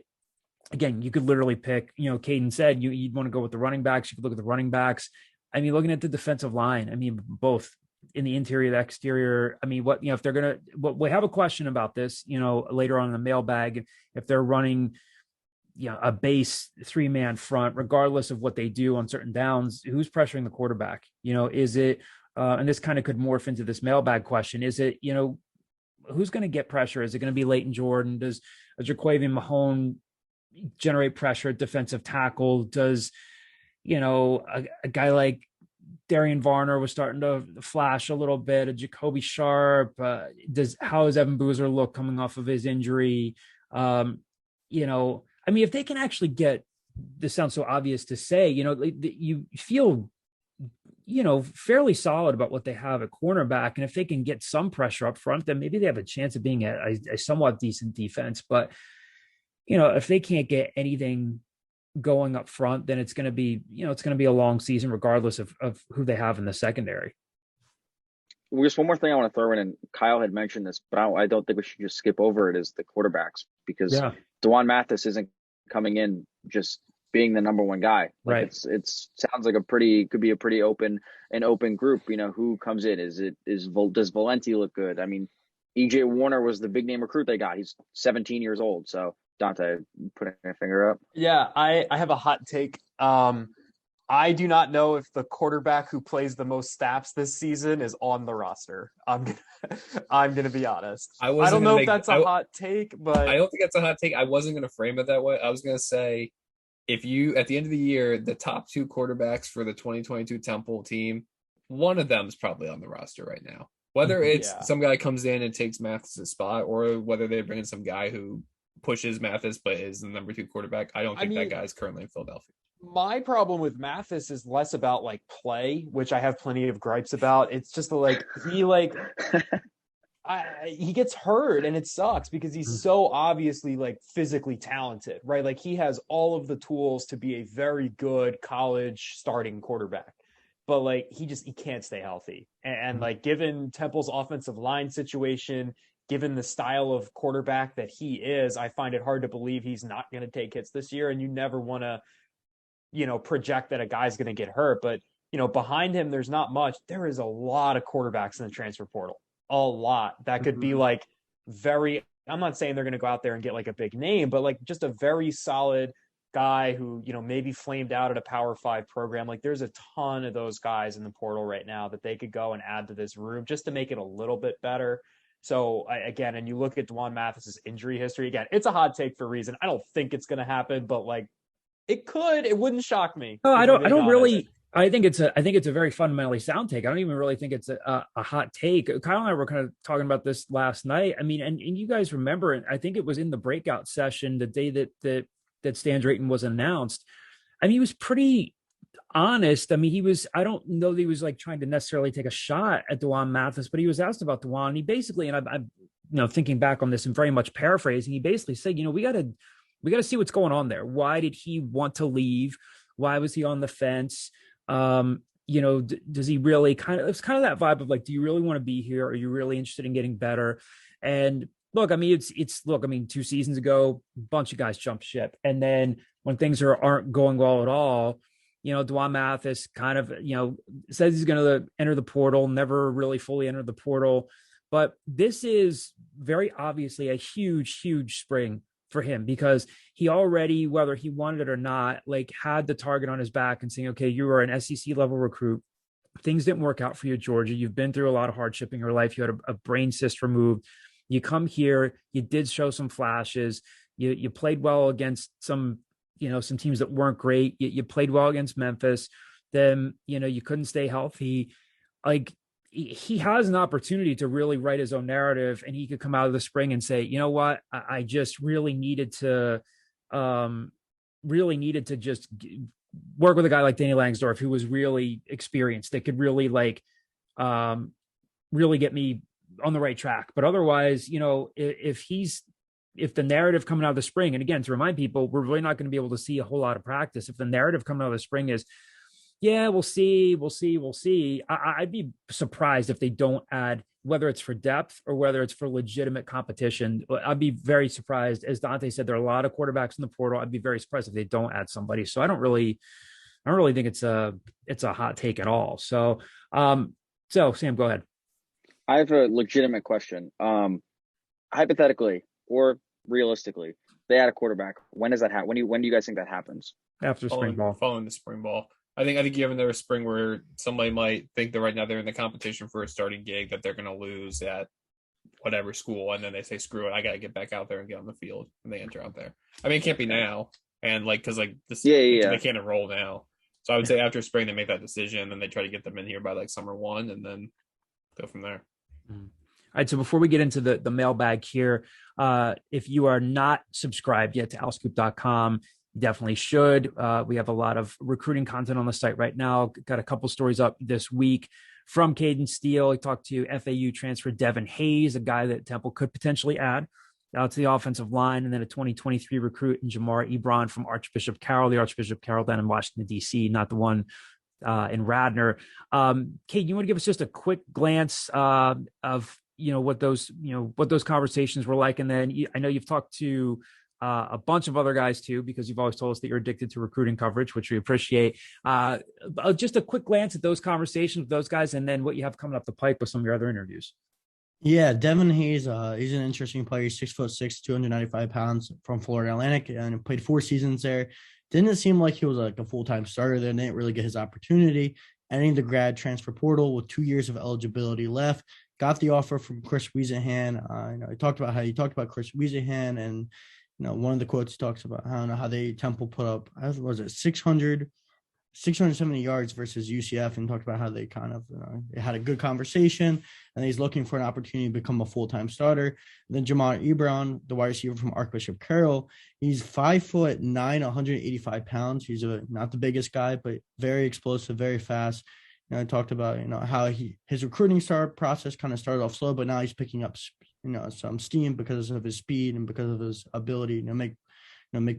again, you could literally pick, Caden said you'd want to go with the running backs. You could look at the running backs. I mean, looking at the defensive line, I mean, both in the interior, the exterior. I mean, if they're going to, we have a question about this, later on in the mailbag, if they're running, a base 3-man front, regardless of what they do on certain downs, who's pressuring the quarterback? Is it, and this kind of could morph into this mailbag question. Is it, who's going to get pressure? Is it going to be Leighton Jordan? Does Jaquavian Mahone generate pressure at defensive tackle? Does, a guy like Darian Varner was starting to flash a little bit, a Jacoby Sharp. How does Evan Boozer look coming off of his injury? I mean, if they can actually get, this sounds so obvious to say, you feel, fairly solid about what they have at cornerback. And if they can get some pressure up front, then maybe they have a chance of being a somewhat decent defense. But, if they can't get anything going up front, then it's going to be, it's going to be a long season, regardless of who they have in the secondary. Just one more thing I want to throw in, and Kyle had mentioned this, but I don't think we should just skip over it, is the quarterbacks, because Dewan Mathis isn't coming in just being the number one guy. Like, right. It sounds like could be a pretty open group. Who comes in? Does Valenti look good? I mean, EJ Warner was the big name recruit they got. He's 17 years old. So Dante, putting a finger up. Yeah, I have a hot take. I do not know if the quarterback who plays the most snaps this season is on the roster. I'm gonna be honest. I don't know if that's a hot take, but I don't think that's a hot take. I wasn't gonna frame it that way. I was gonna say, if you, at the end of the year, the top 2 quarterbacks for the 2022 Temple team, one of them is probably on the roster right now. Whether it's some guy comes in and takes Mathis' spot, or whether they bring in some guy who pushes Mathis but is the number 2 quarterback, I don't think that guy is currently in Philadelphia. My problem with Mathis is less about play, which I have plenty of gripes about. It's just he gets hurt, and it sucks because he's so obviously physically talented, right? He has all of the tools to be a very good college starting quarterback, but he can't stay healthy. And given Temple's offensive line situation, given the style of quarterback that he is, I find it hard to believe he's not going to take hits this year. And you never want to, project that a guy's going to get hurt. But, behind him, there's not much. There is a lot of quarterbacks in the transfer portal. A lot. That could be very, I'm not saying they're going to go out there and get a big name, but just a very solid guy who, maybe flamed out at a Power 5 program. There's a ton of those guys in the portal right now that they could go and add to this room just to make it a little bit better. So again, and you look at Dewan Mathis's injury history, again, it's a hot take for a reason. I don't think it's going to happen, but it could. It wouldn't shock me. No, I don't really. I think it's a very fundamentally sound take. I don't even really think it's a hot take. Kyle and I were kind of talking about this last night. I mean, and you guys remember, and I think it was in the breakout session the day that Stan Drayton was announced. I mean, he was pretty honest. I mean, I don't know that he was like trying to necessarily take a shot at Dewan Mathis, but he was asked about Dewan. And he basically, and I'm thinking back on this and very much paraphrasing, he basically said, we got to see what's going on there. Why did he want to leave? Why was he on the fence? Does he really it's kind of that vibe of like, do you really want to be here? Are you really interested in getting better? And look, I mean, look, I mean, 2 seasons ago, a bunch of guys jumped ship. And then when things aren't going well at all, Dewan Mathis kind of, says he's going to enter the portal, never really fully entered the portal. But this is very obviously a huge, huge spring for him, because he already, whether he wanted it or not, like had the target on his back and saying, okay, you are an SEC level recruit. Things didn't work out for you at Georgia. You've been through a lot of hardship in your life. You had a brain cyst removed. You come here, you did show some flashes. You played well against some teams that weren't great. You played well against Memphis. Then, you couldn't stay healthy. Like, he has an opportunity to really write his own narrative, and he could come out of the spring and say, you know what, I just really needed to just work with a guy like Danny Langsdorff, who was really experienced, that could really really get me on the right track. But otherwise, if the narrative coming out of the spring, and again, to remind people, we're really not going to be able to see a whole lot of practice. If the narrative coming out of the spring is, yeah, we'll see. I'd be surprised if they don't add, whether it's for depth or whether it's for legitimate competition. I'd be very surprised. As Dante said, there are a lot of quarterbacks in the portal. I'd be very surprised if they don't add somebody. So I don't really think it's a hot take at all. So Sam, go ahead. I have a legitimate question. Hypothetically or realistically, they add a quarterback. When does that happen? When do you guys think that happens? After spring ball. Following the spring ball. I think you have another spring where somebody might think that right now they're in the competition for a starting gig that they're going to lose at whatever school, and then they say, screw it, I got to get back out there and get on the field, and they enter out there. I mean, it can't be now, and because this, they can't enroll now. So I would say after spring they make that decision, and they try to get them in here by like summer 1, and then go from there. All right. So before we get into the mailbag here, if you are not subscribed yet to owlscoop.com, you definitely should. We have a lot of recruiting content on the site right now. Got a couple stories up this week from Caden Steele. He talked to FAU transfer Devin Hayes, a guy that Temple could potentially add out to the offensive line, and then a 2023 recruit in Jemima Ebron from Archbishop Carroll, the Archbishop Carroll down in Washington, D.C., not the one in Radnor. Kate, you want to give us just a quick glance of what those conversations were like, and then I know you've talked to a bunch of other guys too, because you've always told us that you're addicted to recruiting coverage, which we appreciate. Just a quick glance at those conversations with those guys, and then what you have coming up the pipe with some of your other interviews. Yeah, Devin Hayes, he's an interesting player. He's 6'6", 295 pounds, from Florida Atlantic, and played 4 seasons there. Didn't seem like he was like a full-time starter there. Didn't really get his opportunity. Entering the grad transfer portal with 2 years of eligibility left. Got the offer from Chris Wiesenhan. He talked about Chris Wiesenhan, and one of the quotes talks about how they Temple put up, was it 670 yards versus UCF, and talked about how they kind of they had a good conversation, and he's looking for an opportunity to become a full-time starter. And then Jemima Ebron, the wide receiver from Archbishop Carroll, he's 5'9", 185 pounds. He's not the biggest guy, but very explosive, very fast. I talked about how his recruiting process kind of started off slow, but now he's picking up some steam because of his speed and because of his ability to make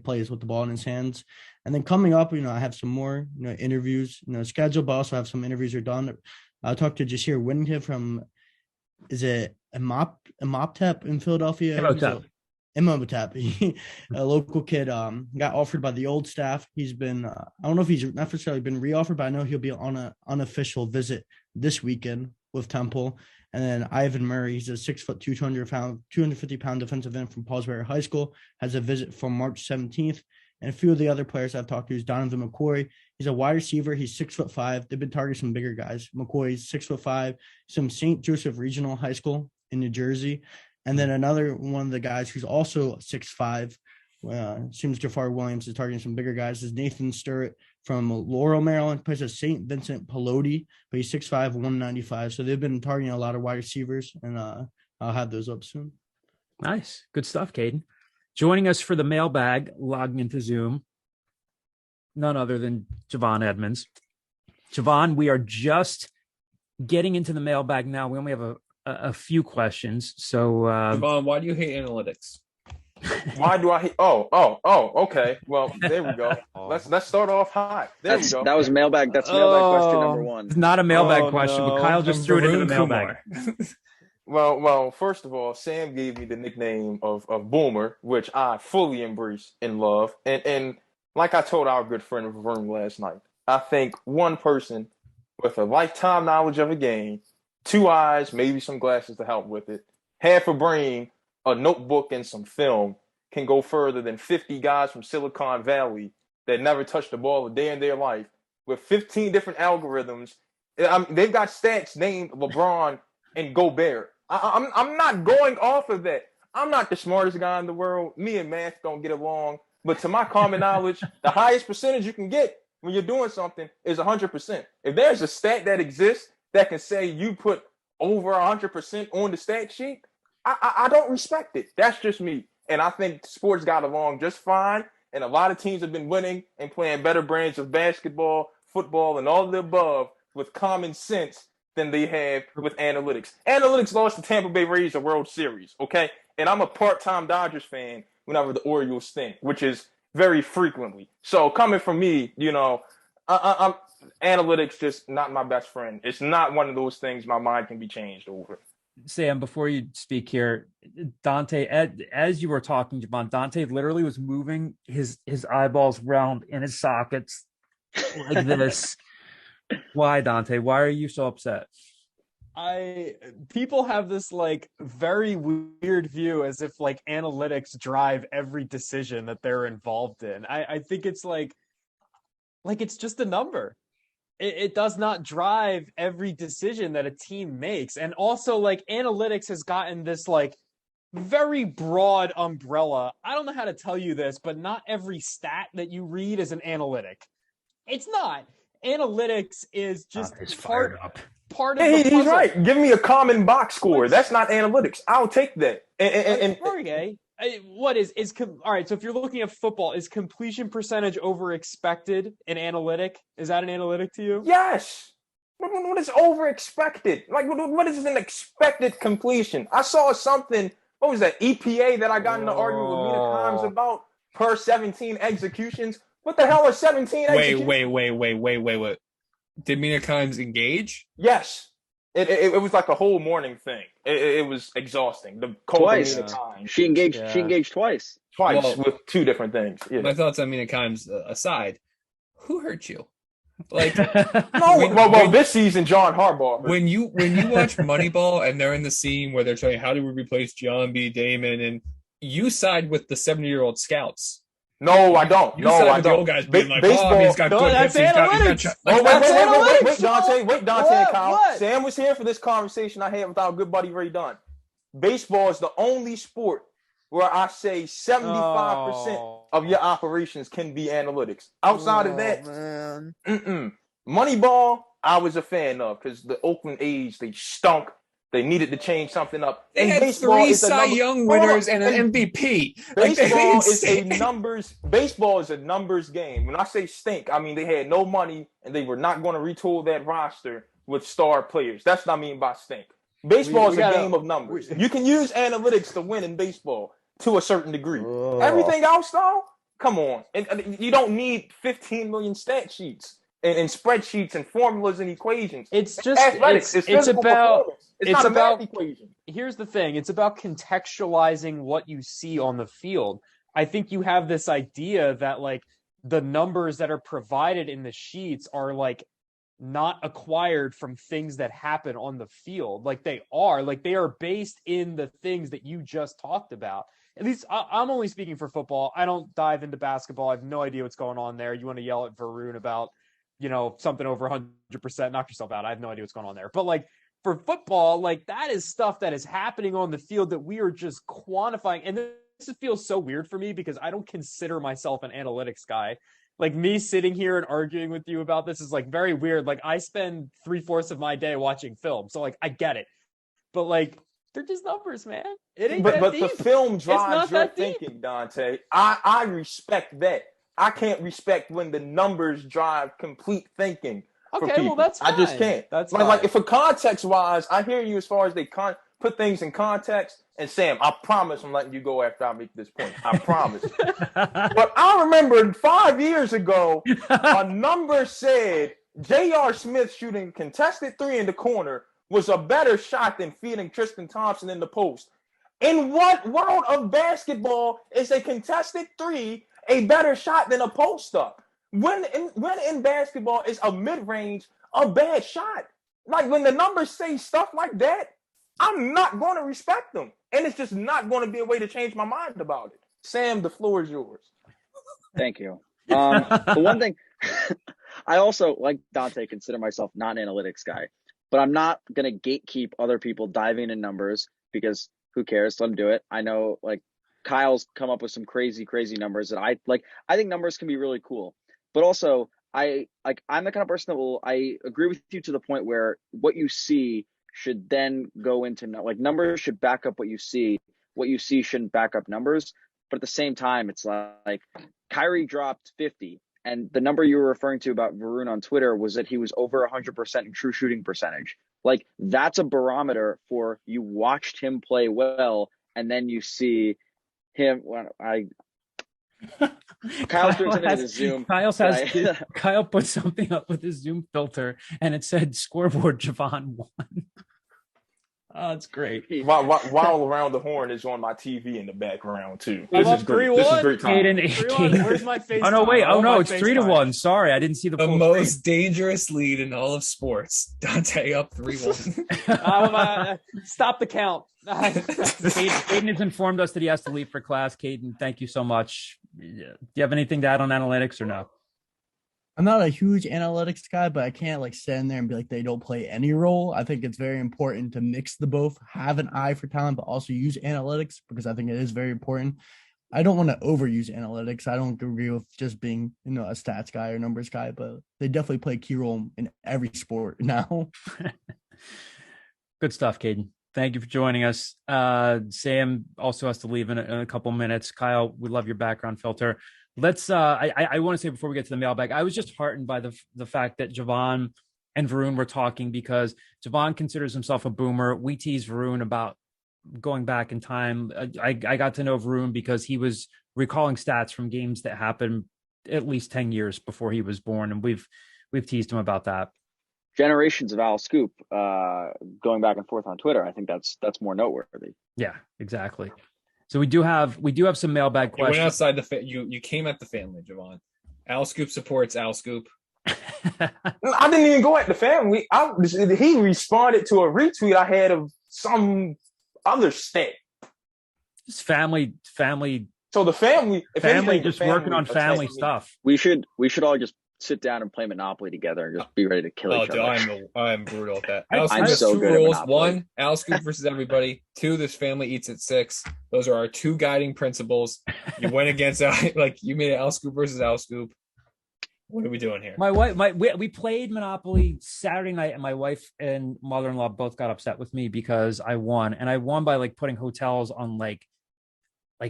plays with the ball in his hands. And then coming up, I have some more interviews scheduled, but also have some interviews are done. I talked to Jasir Whittington from, is it Imhotep in Philadelphia? Imhotep, a local kid, got offered by the old staff. He's been, I don't know if he's necessarily been reoffered, but I know he'll be on an unofficial visit this weekend with Temple. And then Ivan Murray, he's a 6'2", 250-pound defensive end from Paulsbury High School, has a visit from March 17th. And a few of the other players I've talked to is Donovan Mccrory. He's a wide receiver. He's 6'5". They've been targeting some bigger guys. McCoy's 6'5", from St. Joseph Regional High School in New Jersey. And then another one of the guys who's also 6'5", seems Jafar Williams is targeting some bigger guys, is Nathan Stewart from Laurel, Maryland, plays at St. Vincent Pallotti, but he's 6'5", 195. So they've been targeting a lot of wide receivers, and I'll have those up soon. Nice. Good stuff, Caden. Joining us for the mailbag, logging into Zoom, none other than Javon Edmonds. Javon, we are just getting into the mailbag now. We only have a few questions. So, Javon, why do you hate analytics? Why do I hate? Oh, okay. Well, there we go. Let's start off hot. There we go. That was mailbag. That's mailbag question number one. It's not a mailbag question, but Kyle just threw it into the mailbag. Well, first of all, Sam gave me the nickname of Boomer, which I fully embrace and love. And like I told our good friend Vern last night, I think one person with a lifetime knowledge of a game, 2 eyes, maybe some glasses to help with it, half a brain, a notebook, and some film can go further than 50 guys from Silicon Valley that never touched the ball a day in their life with 15 different algorithms. They've got stats named LeBron and Gobert. I'm not going off of that. I'm not the smartest guy in the world. Me and math don't get along. But to my common knowledge, the highest percentage you can get when you're doing something is 100%. If there's a stat that exists that can say you put over 100% on the stat sheet, I don't respect it. That's just me. And I think sports got along just fine. And a lot of teams have been winning and playing better brands of basketball, football, and all of the above with common sense than they have with analytics. Analytics lost the Tampa Bay Rays a World Series, okay? And I'm a part-time Dodgers fan whenever the Orioles stink, which is very frequently. So coming from me, I'm analytics just not my best friend. It's not one of those things my mind can be changed over. Sam, before you speak here, Dante, as you were talking, Javon, Dante literally was moving his eyeballs around in his sockets like this. Why, Dante? Why are you so upset? People have this like very weird view as if like analytics drive every decision that they're involved in. I think it's like it's just a number. It does not drive every decision that a team makes. And also like analytics has gotten this like very broad umbrella. I don't know how to tell you this, but not every stat that you read is an analytic. It's not. Analytics is just part of the puzzle. He's right. Give me a common box score. That's not analytics. I'll take that. What is all right? So if you're looking at football, is completion percentage over expected an analytic? Is that an analytic to you? Yes. What is over expected? Like what is an expected completion? I saw something. What was that EPA that I got in the argument with Mina Kimes about per 17 executions? What the hell are 17 executions? Wait. Did Mina Kimes engage? Yes. It was like a whole morning thing. It was exhausting. Twice. She engaged. Yeah. She engaged twice. With 2 different things. Yeah. My thoughts on Mina Kimes aside, who hurt you? Like this season, John Harbaugh. When you watch Moneyball and they're in the scene where they're saying, "How do we replace John B. Damon?" and you side with the 70-year-old scouts. No, I don't. You side with the old guys being like, "Oh, he's got good hips. He's got." Wait, Dante and Kyle. What? Sam was here for this conversation I had with our good buddy Ray Dunn. Baseball is the only sport where I say 75% of your operations can be analytics. Outside of that, Moneyball, I was a fan of because the Oakland A's, they stunk. They needed to change something up. They had 3 Cy Young winners and an MVP. Baseball is a numbers game. When I say stink, I mean they had no money and they were not going to retool that roster with star players. That's what I mean by stink. Baseball is a game of numbers. You can use analytics to win in baseball to a certain degree. Everything else, though, come on. And you don't need 15 million stat sheets and spreadsheets and formulas and equations. It's just athletics. It's about not a math equation. Here's the thing. It's about contextualizing what you see on the field. I think you have this idea that like the numbers that are provided in the sheets are like not acquired from things that happen on the field. Like they are based in the things that you just talked about. At least I'm only speaking for football. I don't dive into basketball. I have no idea what's going on there. You want to yell at Varun about, something over 100%, knock yourself out. I have no idea what's going on there. But like for football, like that is stuff that is happening on the field that we are just quantifying. And this feels so weird for me because I don't consider myself an analytics guy. Like me sitting here and arguing with you about this is like very weird. Like I spend 3/4 of my day watching film. So like I get it. But like they're just numbers, man. It ain't but the film drives your thinking, Dante. I respect that. I can't respect when the numbers drive complete thinking. Okay, well that's fine. I just can't. That's like if for context wise, I hear you as far as they put things in context. And Sam, I promise I'm letting you go after I make this point. I promise. But I remember 5 years ago, a number said J.R. Smith shooting contested three in the corner was a better shot than feeding Tristan Thompson in the post. In what world of basketball is a contested three a better shot than a post up? When in basketball is a mid-range a bad shot? Like when the numbers say stuff like that, I'm not going to respect them. And it's just not going to be a way to change my mind about it. Sam, the floor is yours. Thank you. The one thing, I also, like Dante, consider myself not an analytics guy, but I'm not going to gatekeep other people diving in numbers because who cares? Let them do it. I know like Kyle's come up with some crazy numbers that I like. I think numbers can be really cool, but also I'm the kind of person that I agree with you to the point where what you see should then go into like numbers should back up what you see. What you see shouldn't back up numbers. But at the same time, it's like Kyrie dropped 50. And the number you were referring to about Varun on Twitter was that he was over 100% in true shooting percentage. Like that's a barometer for you watched him play well. And then you see him Kyle's doing something with his Zoom. Kyle put something up with his Zoom filter and it said scoreboard Javon won. Oh, it's great. While Around the Horn is on my TV in the background too. This is great. This is great time. Where's my face? Oh no, wait. Oh no, it's 3-1. Sorry, I didn't see the most dangerous lead in all of sports. Dante up 3-1. Stop the count. Caden has informed us that he has to leave for class. Caden, thank you so much. Do you have anything to add on analytics or no? I'm not a huge analytics guy, but I can't like stand there and be like they don't play any role. I think it's very important to mix the both, have an eye for talent, but also use analytics because I think it is very important. I don't want to overuse analytics. I don't agree with just being, a stats guy or numbers guy, but they definitely play a key role in every sport now. Good stuff, Caden. Thank you for joining us. Sam also has to leave in a couple minutes. Kyle, we love your background filter. Let's I want to say before we get to the mailbag, I was just heartened by the fact that Javon and Varun were talking because Javon considers himself a boomer. We tease Varun about going back in time. I got to know Varun because he was recalling stats from games that happened at least 10 years before he was born, and we've teased him about that. Generations of Al Scoop going back and forth on Twitter. I think that's more noteworthy. Yeah, exactly. So we do have some mailbag questions. You went outside you came at the family, Javon. Al Scoop supports Al Scoop. I didn't even go at the family. He responded to a retweet I had of some other stat. Just family. So the family just working on family stuff. We should all just sit down and play Monopoly together and just be ready to kill each other. I'm brutal at that. I'm so good at rules. Monopoly. 1, Al Scoop versus everybody. 2, this family eats at 6. Those are our 2 guiding principles. You went against you made it Al Scoop versus Al Scoop. What are we doing here? We played Monopoly Saturday night, and my wife and mother-in-law both got upset with me because I won, and I won by putting hotels on like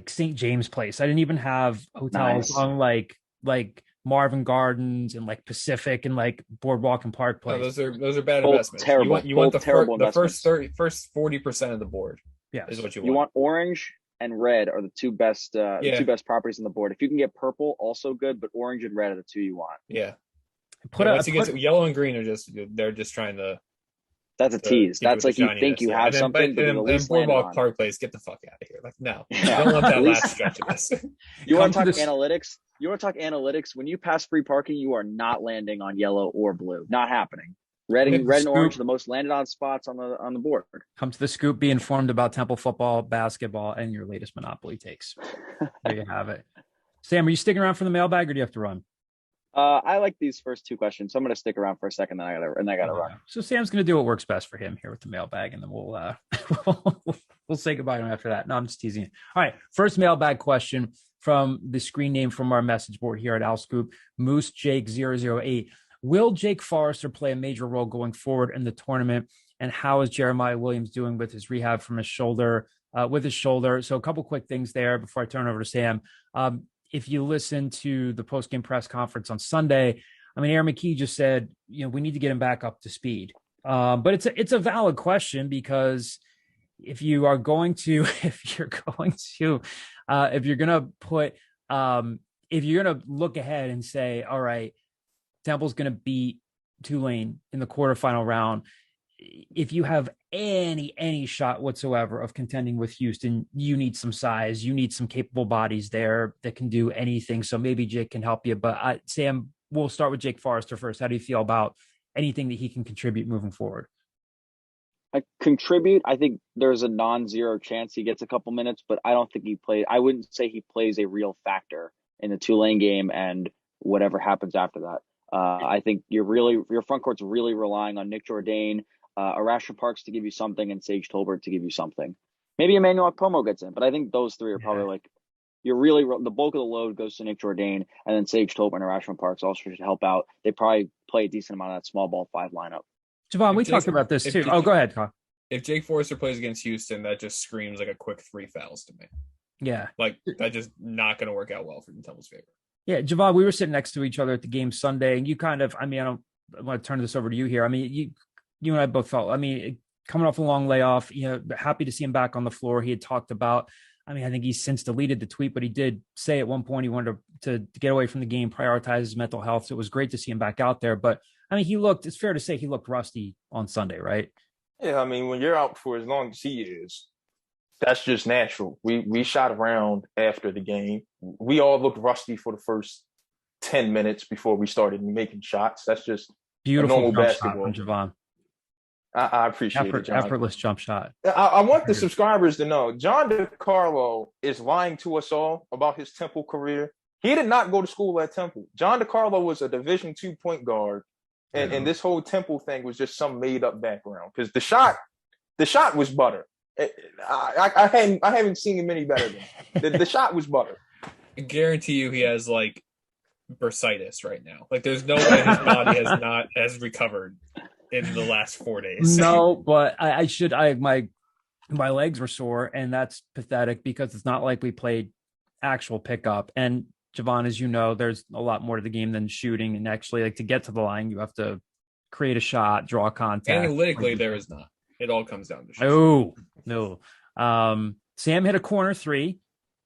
St. James Place. I didn't even have hotels on like Marvin Gardens and Pacific and Boardwalk and Park Place. No, those are bad investments. Terrible. You want the first 40% of the board. Yeah, is what you want. You want orange and red are the two best two best properties on the board. If you can get purple, also good, but orange and red are the 2 you want. Yeah. Once you get to yellow and green they're just trying to. That's a tease. That's you think you have something, but at least Boardwalk Park Place, get the fuck out of here. No, I don't want that last stretch of this. You want to talk analytics? You want to talk analytics? When you pass free parking, you are not landing on yellow or blue. Not happening. Red and orange are the most landed on spots on the board. Come to the Scoop. Be informed about Temple football, basketball, and your latest Monopoly takes. There you have it. Sam, are you sticking around for the mailbag, or do you have to run? I like these first 2 questions, so I'm going to stick around for a second. Then I gotta run. So Sam's going to do what works best for him here with the mailbag, and then we'll say goodbye to him after that. No, I'm just teasing you. All right, first mailbag question from the screen name from our message board here at Al Scoop, Moose Jake 008. Will Jake Forrester play a major role going forward in the tournament? And how is Jeremiah Williams doing with his rehab from his shoulder? So a couple quick things there before I turn over to Sam. if you listen to the post-game press conference on Sunday, I mean, Aaron McKie just said, we need to get him back up to speed. But it's a valid question, because if you're going to look ahead and say, all right, Temple's going to beat Tulane in the quarterfinal round, if you have any shot whatsoever of contending with Houston, you need some size, you need some capable bodies there that can do anything. So maybe Jake can help you. But Sam, we'll start with Jake Forrester first. How do you feel about anything that he can contribute moving forward? I think there's a non-zero chance he gets a couple minutes, but I don't think I wouldn't say he plays a real factor in the Tulane game and whatever happens after that. I think your front court's really relying on Nick Jourdain, Arashon Parks to give you something, and Sage Tolbert to give you something. Maybe Emmanuel Pomo gets in, but I think those three are probably the bulk of the load goes to Nick Jourdain, and then Sage Tolbert and Arashon Parks also should help out. They probably play a decent amount of that small ball 5 lineup. Javon, we talked about this too. Go ahead, Kyle. If Jake Forrester plays against Houston, that just screams like a quick 3 fouls to me. Yeah. Like, that's just not going to work out well for the Temple's favor. Yeah, Javon, we were sitting next to each other at the game Sunday, and you kind of, I don't want to turn this over to you here. You and I both felt, coming off a long layoff, happy to see him back on the floor. He had talked about, I think he's since deleted the tweet, but he did say at one point he wanted to get away from the game, prioritize his mental health. So it was great to see him back out there. But it's fair to say he looked rusty on Sunday, right? Yeah, when you're out for as long as he is, that's just natural. We shot around after the game. We all looked rusty for the first 10 minutes before we started making shots. That's just beautiful normal jump basketball. Shot from Javon. I appreciate it, John. Effortless jump shot. I want the subscribers to know John DeCarlo is lying to us all about his Temple career. He did not go to school at Temple. John DeCarlo was a Division II point guard, and this whole Temple thing was just some made up background, because the shot was butter. I haven't seen him any better than the shot was butter. I guarantee you he has like bursitis right now. Like, there's no way his body has recovered in the last 4 days. No, but my legs were sore, and that's pathetic, because it's not like we played actual pickup. And Javon, as you know, there's a lot more to the game than shooting, and actually, to get to the line, you have to create a shot, draw contact. Analytically, there is not. It all comes down to shooting. Oh, no. Sam hit a corner 3.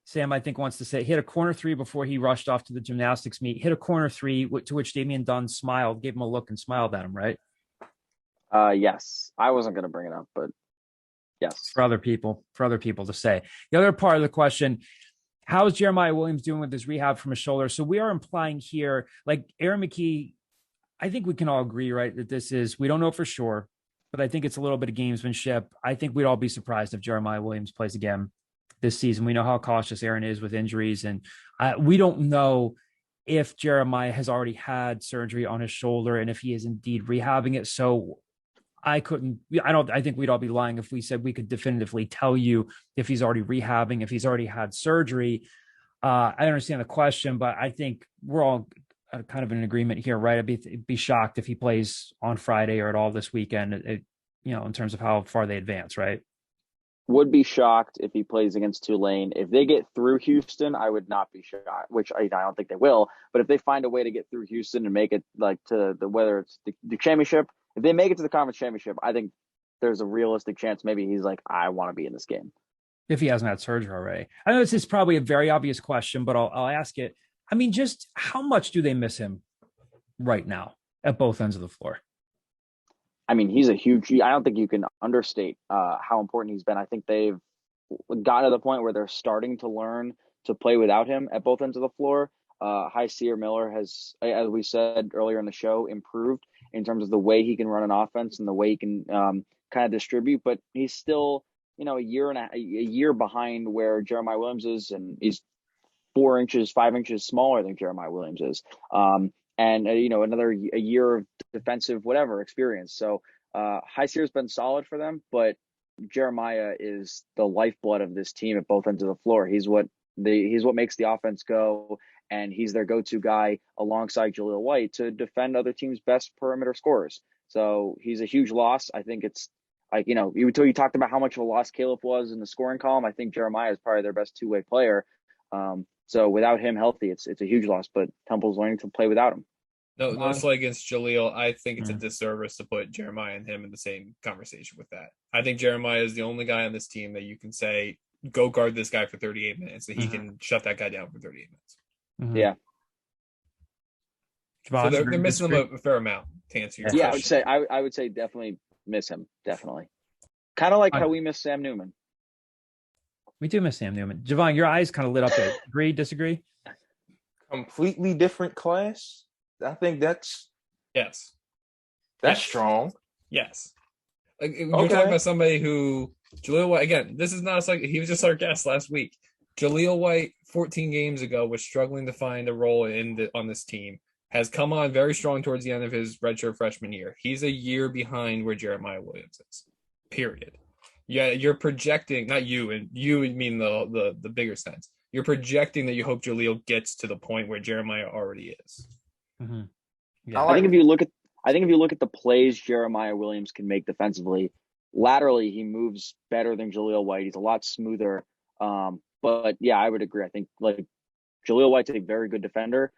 Sam, I think, wants to say hit a corner 3 before he rushed off to the gymnastics meet. Hit a corner 3, to which Damian Dunn smiled, gave him a look and smiled at him, right? Yes. I wasn't going to bring it up, but yes. For other people to say. The other part of the question, how is Jeremiah Williams doing with his rehab from his shoulder? So we are implying here, like Aaron McKie, I think we can all agree, right, that we don't know for sure, but I think it's a little bit of gamesmanship. I think we'd all be surprised if Jeremiah Williams plays again this season. We know how cautious Aaron is with injuries, and we don't know if Jeremiah has already had surgery on his shoulder and if he is indeed rehabbing it. So I think we'd all be lying if we said we could definitively tell you if he's already rehabbing, if he's already had surgery. I understand the question, but I think we're all kind of in agreement here, right? I'd be shocked if he plays on Friday or at all this weekend, in terms of how far they advance, right? Would be shocked if he plays against Tulane. If they get through Houston, I would not be shocked, which I don't think they will. But if they find a way to get through Houston and make it to whether it's the championship, if they make it to the conference championship, I think there's a realistic chance maybe he's like, I want to be in this game. If he hasn't had surgery already. I know this is probably a very obvious question, but I'll ask it. Just how much do they miss him right now at both ends of the floor? He's I don't think you can understate how important he's been. I think they've gotten to the point where they're starting to learn to play without him at both ends of the floor. Hysier Miller has, as we said earlier in the show, improved in terms of the way he can run an offense and the way he can kind of distribute, but he's still, a year behind where Jeremiah Williams is, and he's 5 inches smaller than Jeremiah Williams is. Another a year of defensive whatever experience. So Hysier's been solid for them, but Jeremiah is the lifeblood of this team at both ends of the floor. He's what makes the offense go, and he's their go-to guy alongside Jaleel White to defend other teams' best perimeter scorers. So he's a huge loss. I think it's you talked about how much of a loss Caleb was in the scoring column. I think Jeremiah is probably their best two-way player. So without him healthy, it's a huge loss. But Temple's learning to play without him. No slight against Jaleel. I think it's a disservice to put Jeremiah and him in the same conversation with that. I think Jeremiah is the only guy on this team that you can say, go guard this guy for 38 minutes, and he can shut that guy down for 38 minutes. Yeah. So they're missing him a fair amount to answer your question. I would say definitely miss him. Definitely. Kind of like how we miss Sam Newman. We do miss Sam Newman. Javon, your eyes kind of lit up there. Agree, disagree? Completely different class. I think that's strong. Yes. Like, you're talking about somebody who Jaleel White, again, this is not he was just our guest last week. Jaleel White 14 games ago was struggling to find a role on this team. Has come on very strong towards the end of his redshirt freshman year. He's a year behind where Jeremiah Williams is. Period. Yeah, you're projecting, not you, and you mean the bigger sense. You're projecting that you hope Jaleel gets to the point where Jeremiah already is. Mm-hmm. Yeah. I think if you look at the plays Jeremiah Williams can make defensively, laterally he moves better than Jaleel White. He's a lot smoother. But yeah, I would agree. I think like Jaleel White's a very good defender.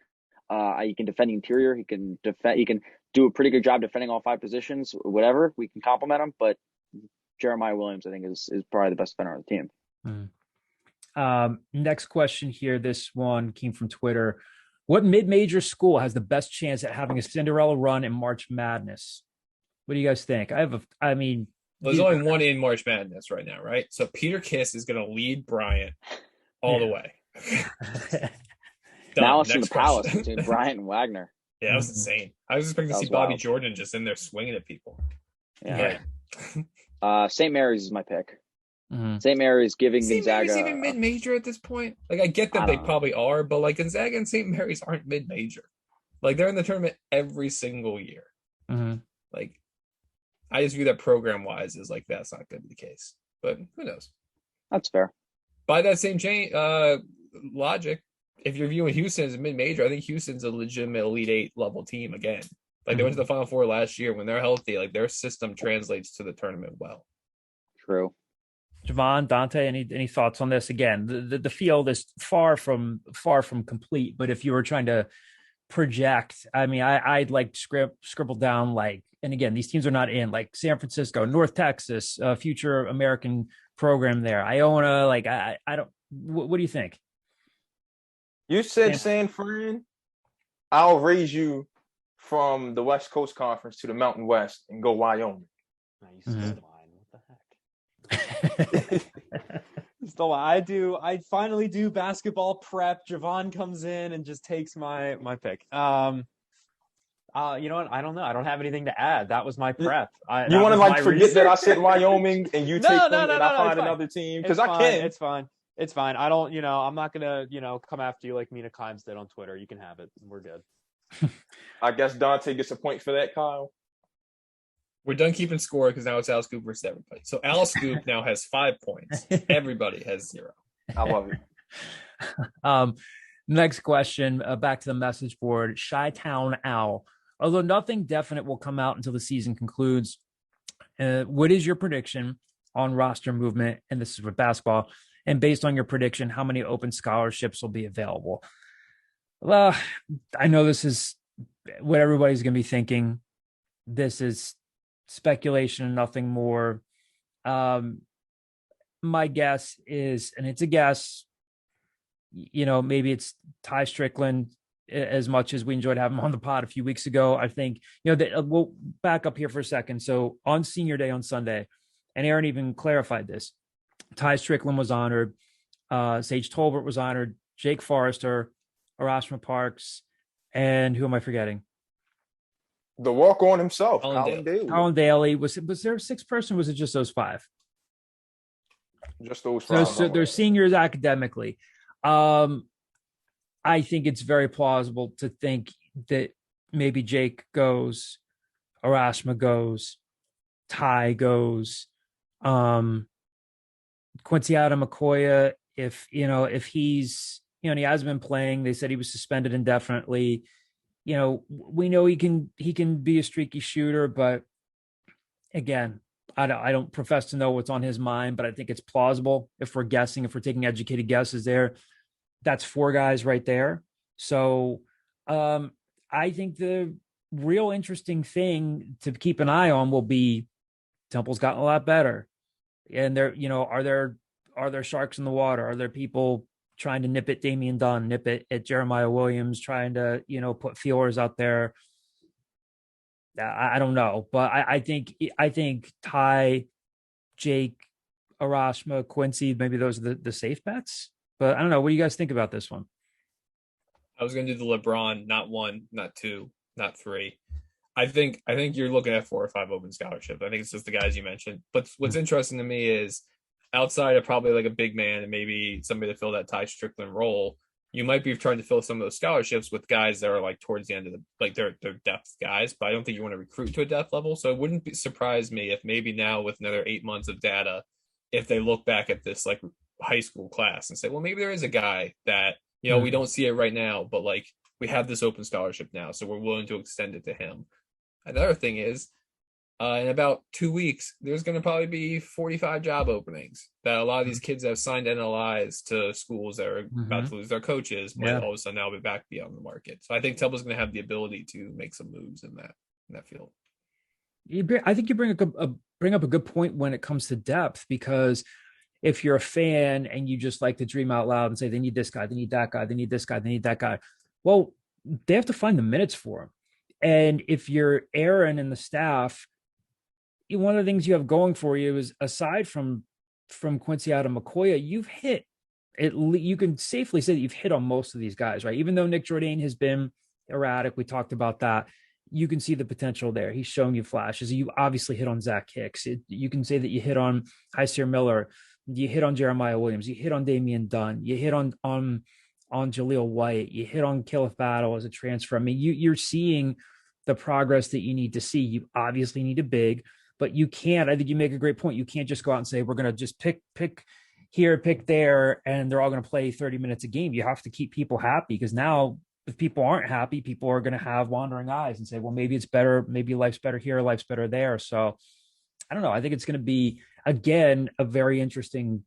He can defend the interior. He can defend. He can do a pretty good job defending all 5 positions. Whatever, we can compliment him. But Jeremiah Williams, I think, is probably the best defender on the team. Next question here. This one came from Twitter. What mid-major school has the best chance at having a Cinderella run in March Madness? What do you guys think? There's only one in March Madness right now, right? So Peter Kiss is going to lead Bryant all the way. Malice in the Palace between Bryant and Wagner. Yeah, that was insane. I was expecting to see Bobby Jordan just in there swinging at people. Yeah. St. Mary's is my pick. St. Mary's giving Gonzaga. St. Mary's even mid-major at this point. Like, I get that they probably are, but like Gonzaga and St. Mary's aren't mid-major. Like, they're in the tournament every single year. Like, I just view that program-wise as like that's not going to be the case. But who knows? That's fair. By that same logic, if you're viewing Houston as a mid-major, I think Houston's a legitimate Elite 8 level team again. Like, they went to the Final Four last year. When they're healthy, like, their system translates to the tournament well. True. Javon, Dante, any thoughts on this? Again, the field is far from complete, but if you were trying to project, I mean, I'd like scribble down, like, and again, these teams are not in, like San Francisco, North Texas, future American program there. Iona, like, I don't, what do you think? You said San Fran. I'll raise you from the West Coast Conference to the Mountain West and go Wyoming. Still, I finally do basketball prep. Javon comes in and just takes my pick. You know what? I don't know. I don't have anything to add. That was my prep. You want to like forget research? That I said Wyoming and you take them and I find another team? Because I can. It's fine. It's fine. I don't, I'm not going to, come after you like Mina Kimes did on Twitter. You can have it. We're good. I guess Dante gets a point for that, Kyle. We're done keeping score because now it's Al Scoop versus everybody. So Al Scoop now has 5 points. Everybody has 0. I love it. Next question, back to the message board. Chi-Town Al. Although nothing definite will come out until the season concludes, what is your prediction on roster movement? And this is with basketball. And based on your prediction, how many open scholarships will be available? Well, I know this is what everybody's going to be thinking. This is speculation and nothing more. My guess is, and it's a guess, maybe it's Ty Strickland. As much as we enjoyed having him on the pod a few weeks ago, I think, we'll back up here for a second. So on senior day on Sunday, and Aaron even clarified this, Ty Strickland was honored. Sage Tolbert was honored. Jake Forrester, Erasmus Parks, and who am I forgetting? The walk-on himself, Colin Daly. Colin Daly. Was there a 6th person? Or was it just those 5? Just those 5. So they're seniors academically. I think it's very plausible to think that maybe Jake goes, Erasmus goes, Ty goes, Quincy Adam Okoye, if he's, he hasn't been playing, they said he was suspended indefinitely. We know he can be a streaky shooter, but again, I don't profess to know what's on his mind, but I think it's plausible if we're guessing, if we're taking educated guesses there, that's 4 guys right there. So I think the real interesting thing to keep an eye on will be Temple's gotten a lot better. And there, are there sharks in the water? Are there people trying to nip at Damian Dunn, nip at Jeremiah Williams, trying to, put feelers out there? I don't know, but I think Ty, Jake, Arashma, Quincy, maybe those are the safe bets. But I don't know. What do you guys think about this one? I was going to do the LeBron, not 1, not 2, not 3. I think you're looking at 4 or 5 open scholarships. I think it's just the guys you mentioned. But what's interesting to me is outside of probably like a big man and maybe somebody to fill that Ty Strickland role, you might be trying to fill some of those scholarships with guys that are like towards the end of the, like they're depth guys, but I don't think you want to recruit to a depth level. So it wouldn't surprise me if maybe now with another 8 months of data, if they look back at this like high school class and say, well, maybe there is a guy that, we don't see it right now, but like we have this open scholarship now, so we're willing to extend it to him. Another thing is, in about 2 weeks, there's going to probably be 45 job openings that a lot of these kids have signed NLIs to schools that are about to lose their coaches, might all of a sudden now be back beyond the market. So I think Temple's going to have the ability to make some moves in that field. I think you bring up a good point when it comes to depth, because if you're a fan and you just like to dream out loud and say they need this guy, they need that guy, they need this guy, they need that guy, well, they have to find the minutes for him. And if you're Aaron and the staff, one of the things you have going for you is, aside from Quincy McKie, you've hit you can safely say that you've hit on most of these guys, right? Even though Nick Jourdain has been erratic, we talked about that. You can see the potential there. He's showing you flashes. You obviously hit on Zach Hicks. You can say that you hit on Hyseer Miller. You hit on Jeremiah Williams. You hit on Damian Dunn. You hit on Jaleel White. You hit on Killeth Battle as a transfer. I mean, you're seeing the progress that you need to see. You obviously need a big, but you can't. I think you make a great point. You can't just go out and say, we're going to just pick here, pick there, and they're all going to play 30 minutes a game. You have to keep people happy, because now if people aren't happy, people are going to have wandering eyes and say, well, maybe it's better. Maybe life's better here, life's better there. So I don't know. I think it's going to be, again, a very interesting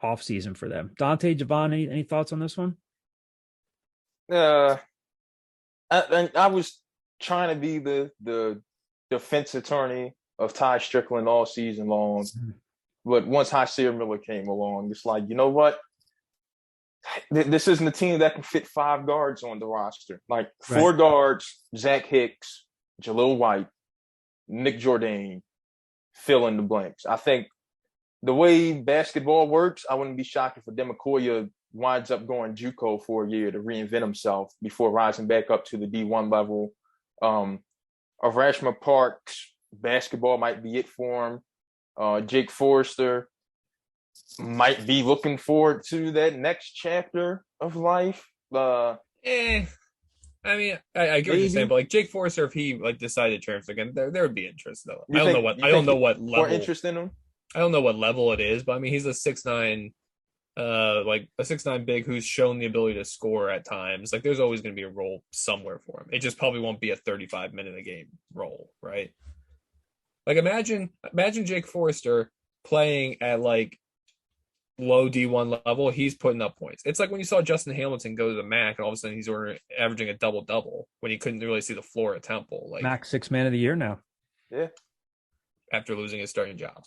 offseason for them. Dante, Javon, any thoughts on this one? I was trying to be the defense attorney of Ty Strickland all season long. But once Hyseer Miller came along, it's like, you know what? This isn't a team that can fit 5 guards on the roster. Like 4 guards, Zach Hicks, Jaleel White, Nick Jourdain, fill in the blanks. I think the way basketball works, I wouldn't be shocked if Ademakoya winds up going JUCO for a year to reinvent himself before rising back up to the D1 level. Arashma Parks, basketball might be it for him. Jake Forrester might be looking forward to that next chapter of life. I mean, I get what you're saying, but like Jake Forrester, if he like decided to transfer again, there would be interest though. I don't know what level. More interest in him. I don't know what level it is, but I mean, he's a 6'9", like a 6'9" big who's shown the ability to score at times. Like, there's always going to be a role somewhere for him. It just probably won't be a 35-minute a game role, right? Like, imagine Jake Forrester playing at like low D1 level. He's putting up points. It's like when you saw Justin Hamilton go to the MAC, and all of a sudden he's averaging a double-double when he couldn't really see the floor at Temple. Like, MAC 6 man of the year now. Yeah. After losing his starting job.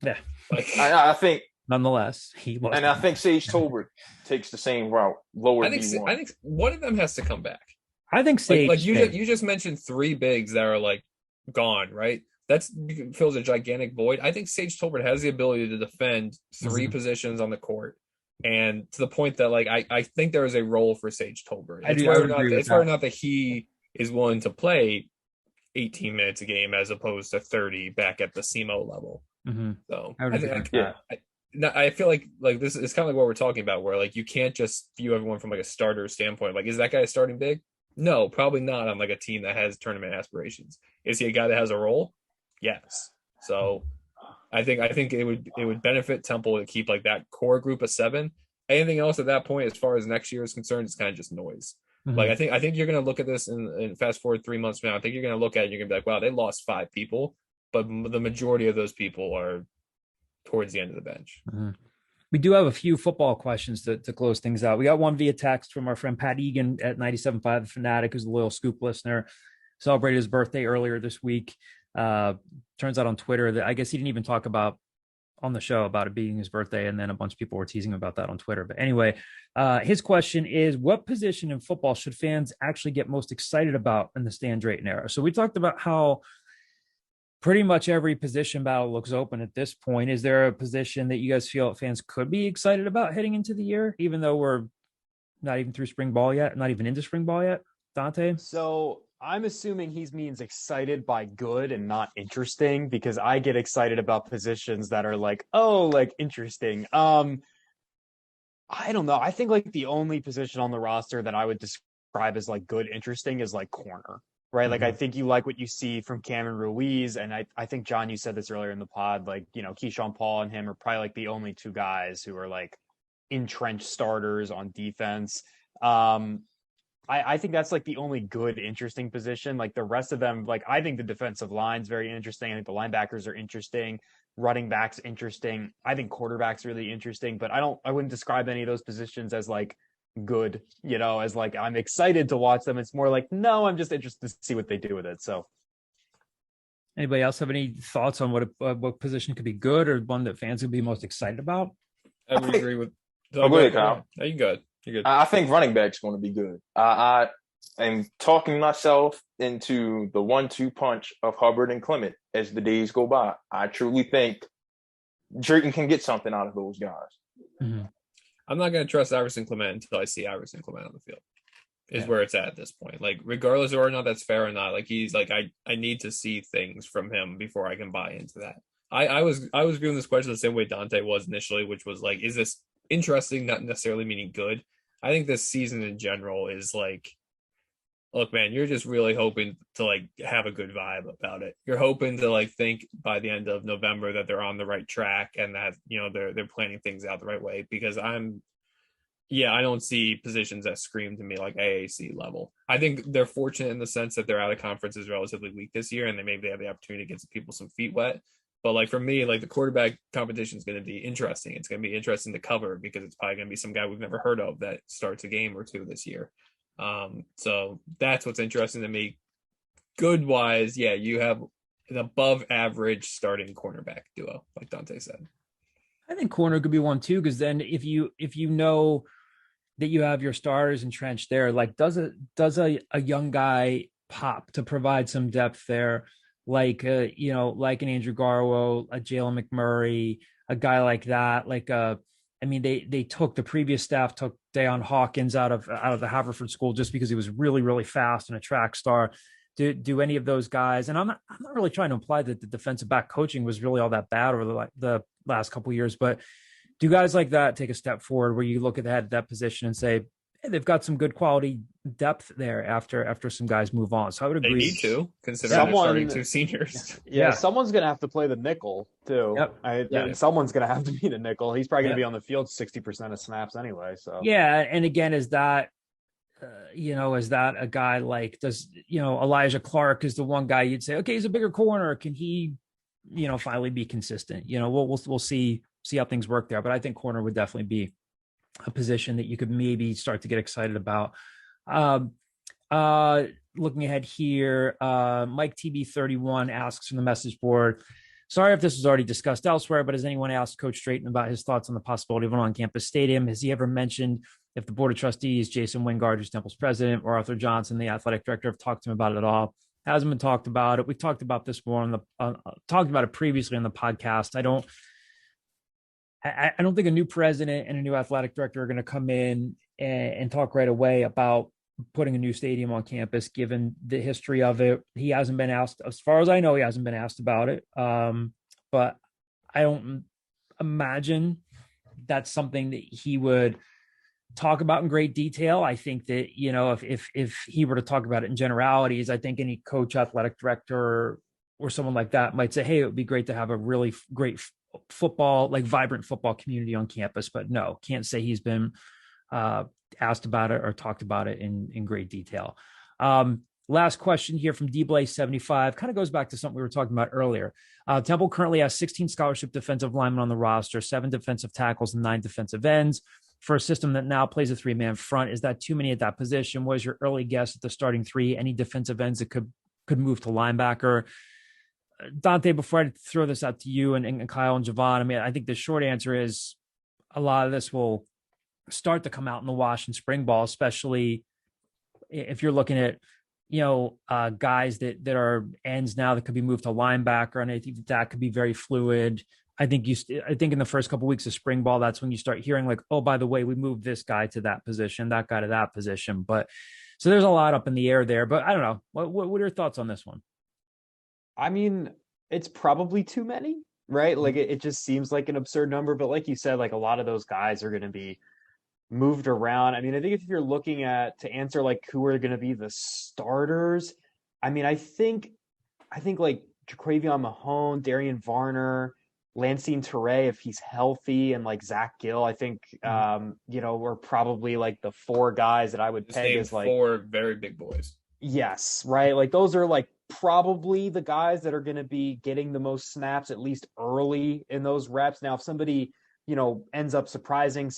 Yeah. Like, I think. Nonetheless, he was. And I think Sage Tolbert takes the same route, lower D1. I think one of them has to come back. I think Sage. Like you just mentioned 3 bigs that are like gone, right? That fills a gigantic void. I think Sage Tolbert has the ability to defend 3 positions on the court, and to the point that like I think there is a role for Sage Tolbert. It's whether or not that he is willing to play 18 minutes a game as opposed to 30 back at the SEMO level. Mm-hmm. So I feel like this is kind of like what we're talking about, where like you can't just view everyone from like a starter standpoint. Like, is that guy starting big? No, probably not on like a team that has tournament aspirations. Is he a guy that has a role? Yes. So I think it would benefit Temple to keep like that core group of 7. Anything else at that point, as far as next year is concerned, is kind of just noise. Mm-hmm. Like, I think you're going to look at this and fast forward 3 months from now. I think you're going to look at it and you're going to be like, wow, they lost 5 people, but the majority of those people are towards the end of the bench. Mm-hmm. We do have a few football questions to close things out. We got one via text from our friend Pat Egan at 97.5 The Fanatic, who's a loyal Scoop listener. Celebrated his birthday earlier this week. Turns out on Twitter that I guess he didn't even talk about on the show about it being his birthday, and then a bunch of people were teasing about that on Twitter. But anyway, his question is, what position in football should fans actually get most excited about in the Stan Drayton era? So we talked about how pretty much every position battle looks open at this point. Is there a position that you guys feel fans could be excited about heading into the year, even though we're not even through spring ball yet, not even into spring ball yet? Dante? So I'm assuming he means excited by good and not interesting, because I get excited about positions that are like, oh, like interesting. I don't know. I think like the only position on the roster that I would describe as like good, interesting is like corner. Right. Like, I think you like what you see from Cameron Ruiz. And I think, John, you said this earlier in the pod, like, you know, Keyshawn Paul and him are probably like the only two guys who are like entrenched starters on defense. I think that's like the only good, interesting position. Like the rest of them, like, I think the defensive line's very interesting. I think the linebackers are interesting. Running backs interesting. I think quarterback's really interesting, but I wouldn't describe any of those positions as like good, you know, as like I'm excited to watch them. It's more like, no, I'm just interested to see what they do with it. So anybody else have any thoughts on what position could be good, or one that fans would be most excited about? I would agree with. Go ahead, Kyle. No, you good. You're good. I think running back's going to be good. I am talking myself into the 1-2 punch of Hubbard and Clement as the days go by. I truly think Drayton can get something out of those guys. Mm-hmm. I'm not going to trust Iverson Clement until I see Iverson Clement on the field. Is where it's at this point. Like, regardless of whether or not that's fair or not, like, he's like, I need to see things from him before I can buy into that. I was viewing this question the same way Dante was initially, which was like, is this interesting? Not necessarily meaning good. I think this season in general is like, look, man, you're just really hoping to like have a good vibe about it. You're hoping to like think by the end of November that they're on the right track and that, you know, they're planning things out the right way, because I don't see positions that scream to me like AAC level. I think they're fortunate in the sense that their out of conference is relatively weak this year, and they have the opportunity to get some people some feet wet. But like for me, like the quarterback competition is going to be interesting. It's going to be interesting to cover because it's probably going to be some guy we've never heard of that starts a game or two this year. So that's what's interesting to me. Good wise, yeah, you have an above average starting cornerback duo, like Dante said. I think corner could be one too, because then if you know that you have your starters entrenched there, like does a young guy pop to provide some depth there, like you know, like an Andrew Garwo, a Jaleel McMurray, a guy like that. Like I mean, the previous staff took Deion Hawkins out of the Haverford school just because he was really, really fast and a track star. Do any of those guys? And I'm not really trying to imply that the defensive back coaching was really all that bad over the last couple of years, but do guys like that take a step forward where you look at that position and say, hey, they've got some good quality depth there after some guys move on? So I would agree. They need to, considering they're starting two seniors. Yeah, someone's going to have to play the nickel too. Yep. Someone's going to have to be the nickel. He's probably going to be on the field 60% of snaps anyway. So yeah, and again, is that a guy like, does, you know, Elijah Clark is the one guy you'd say, okay, he's a bigger corner. Can he, you know, finally be consistent? You know, we'll see how things work there. But I think corner would definitely be a position that you could maybe start to get excited about. Looking ahead here, Mike TB31 asks from the message board, sorry if this was already discussed elsewhere, but has anyone asked Coach Drayton about his thoughts on the possibility of an on-campus stadium? Has he ever mentioned if the board of trustees, Jason Wingard, who's Temple's president, or Arthur Johnson, the athletic director, have talked to him about it at all? Hasn't been talked about it. We talked about this more talked about it previously on the podcast. I don't think a new president and a new athletic director are going to come in and talk right away about putting a new stadium on campus, given the history of it. He hasn't been asked, as far as I know, he hasn't been asked about it. But I don't imagine that's something that he would talk about in great detail. I think that, you know, if he were to talk about it in generalities, I think any coach, athletic director, or someone like that might say, hey, it would be great to have a really great football, like vibrant football community on campus. But no, can't say he's been asked about it or talked about it in great detail. Last question here from D-Blaze75 kind of goes back to something we were talking about earlier. Temple currently has 16 scholarship defensive linemen on the roster, 7 defensive tackles, and 9 defensive ends. For a system that now plays a 3-man front, is that too many at that position? What is your early guess at the starting 3? Any defensive ends that could move to linebacker? Dante, before I throw this out to you and Kyle and Javon, I mean, I think the short answer is a lot of this will start to come out in the wash and spring ball, especially if you're looking at, guys that are ends now that could be moved to linebacker. And I think that could be very fluid. I think in the first couple of weeks of spring ball, that's when you start hearing like, oh, by the way, we moved this guy to that position, that guy to that position. But so there's a lot up in the air there, but I don't know. What are your thoughts on this one? I mean, it's probably too many, right? Like it just seems like an absurd number, but like you said, like a lot of those guys are going to be moved around. I mean, I think if you're looking to answer like who are going to be the starters, I mean, I think like Jaquavion Mahone, Darian Varner, Lancine Toure, if he's healthy, and like Zach Gill, I think, we're probably like the 4 guys that I would peg as like 4 very big boys. Yes, right. Like those are like probably the guys that are going to be getting the most snaps, at least early in those reps. Now, if somebody, ends up surprising,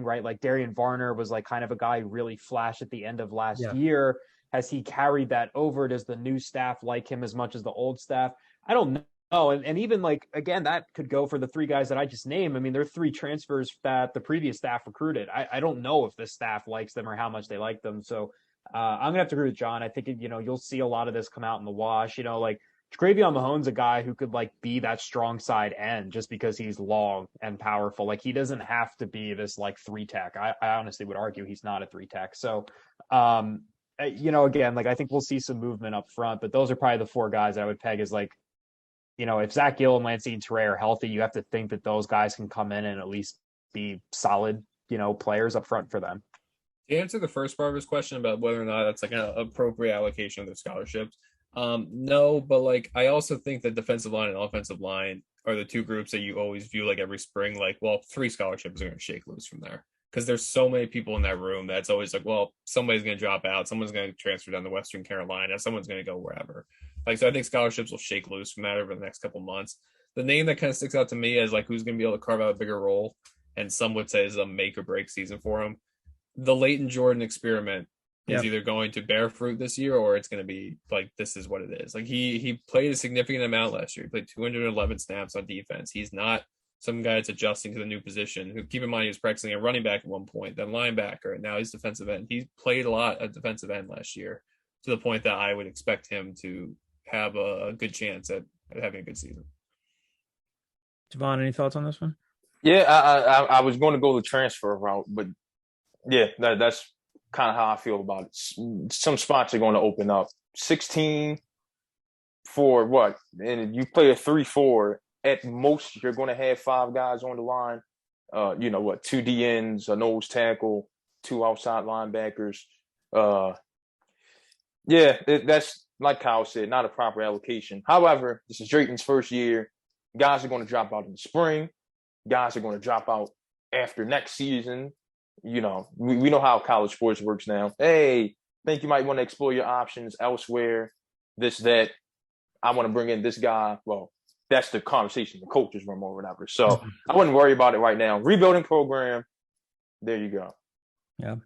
right? Like Darian Varner was like kind of a guy who really flashed at the end of last year. Has he carried that over? Does the new staff like him as much as the old staff? I don't know. Oh, and even like, again, that could go for the 3 guys that I just named. I mean, there are 3 transfers that the previous staff recruited. I don't know if this staff likes them or how much they like them. So I'm going to have to agree with John. I think, you'll see a lot of this come out in the wash. Like Jaquavion Mahone's a guy who could like be that strong side end just because he's long and powerful. Like he doesn't have to be this like 3-tech. I honestly would argue he's not a 3-tech. So, again, like I think we'll see some movement up front, but those are probably the 4 guys I would peg as like, if Zach Gill and Lancine Toure are healthy, you have to think that those guys can come in and at least be solid, players up front for them. To answer the first part of his question about whether or not that's like an appropriate allocation of their scholarships, no, but like I also think that defensive line and offensive line are the 2 groups that you always view like every spring, like, well, 3 scholarships are going to shake loose from there. Because there's so many people in that room that's always like, well, somebody's going to drop out. Someone's going to transfer down to Western Carolina. Someone's going to go wherever. Like, so I think scholarships will shake loose from that over the next couple months. The name that kind of sticks out to me as like who's going to be able to carve out a bigger role, and some would say is a make or break season for him. The Leighton Jordan experiment is either going to bear fruit this year or it's going to be like, this is what it is. Like he played a significant amount last year. He played 211 snaps on defense. He's not some guy that's adjusting to the new position. Who, keep in mind, he was practicing a running back at one point, then linebacker, and now he's defensive end. He played a lot at defensive end last year to the point that I would expect him to have a good chance at having a good season. Javon, any thoughts on this one? Yeah, I was going to go the transfer route, but yeah, that's kind of how I feel about it. Some spots are going to open up. 16 for what? And you play a 3-4. At most, you're going to have 5 guys on the line. 2 DNs, a nose tackle, 2 outside linebackers. That's like Kyle said, not a proper allocation. However, this is Drayton's first year. Guys are going to drop out in the spring. Guys are going to drop out after next season. We know how college sports works now. Hey, think you might want to explore your options elsewhere. This, that. I want to bring in this guy. Well, that's the conversation, the coaches room or whatever. So I wouldn't worry about it right now. Rebuilding program. There you go. Yeah.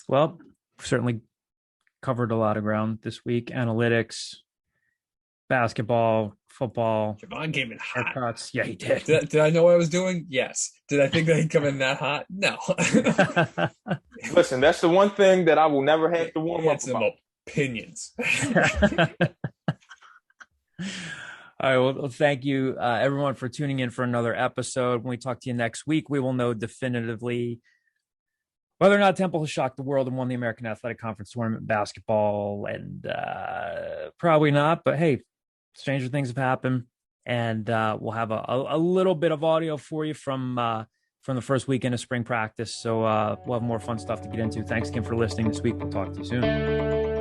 Well, certainly covered a lot of ground this week. Analytics, basketball, football. Javon came in hot. Haircuts. Yeah, he did. Did I know what I was doing? Yes. Did I think that he'd come in that hot? No. Listen, that's the one thing that I will never have to warm up about. Opinions. All right. Well, thank you, everyone, for tuning in for another episode. When we talk to you next week, we will know definitively whether or not Temple has shocked the world and won the American Athletic Conference Tournament basketball, and probably not. But hey, stranger things have happened, and we'll have a little bit of audio for you from the first weekend of spring practice. So we'll have more fun stuff to get into. Thanks again for listening this week. We'll talk to you soon.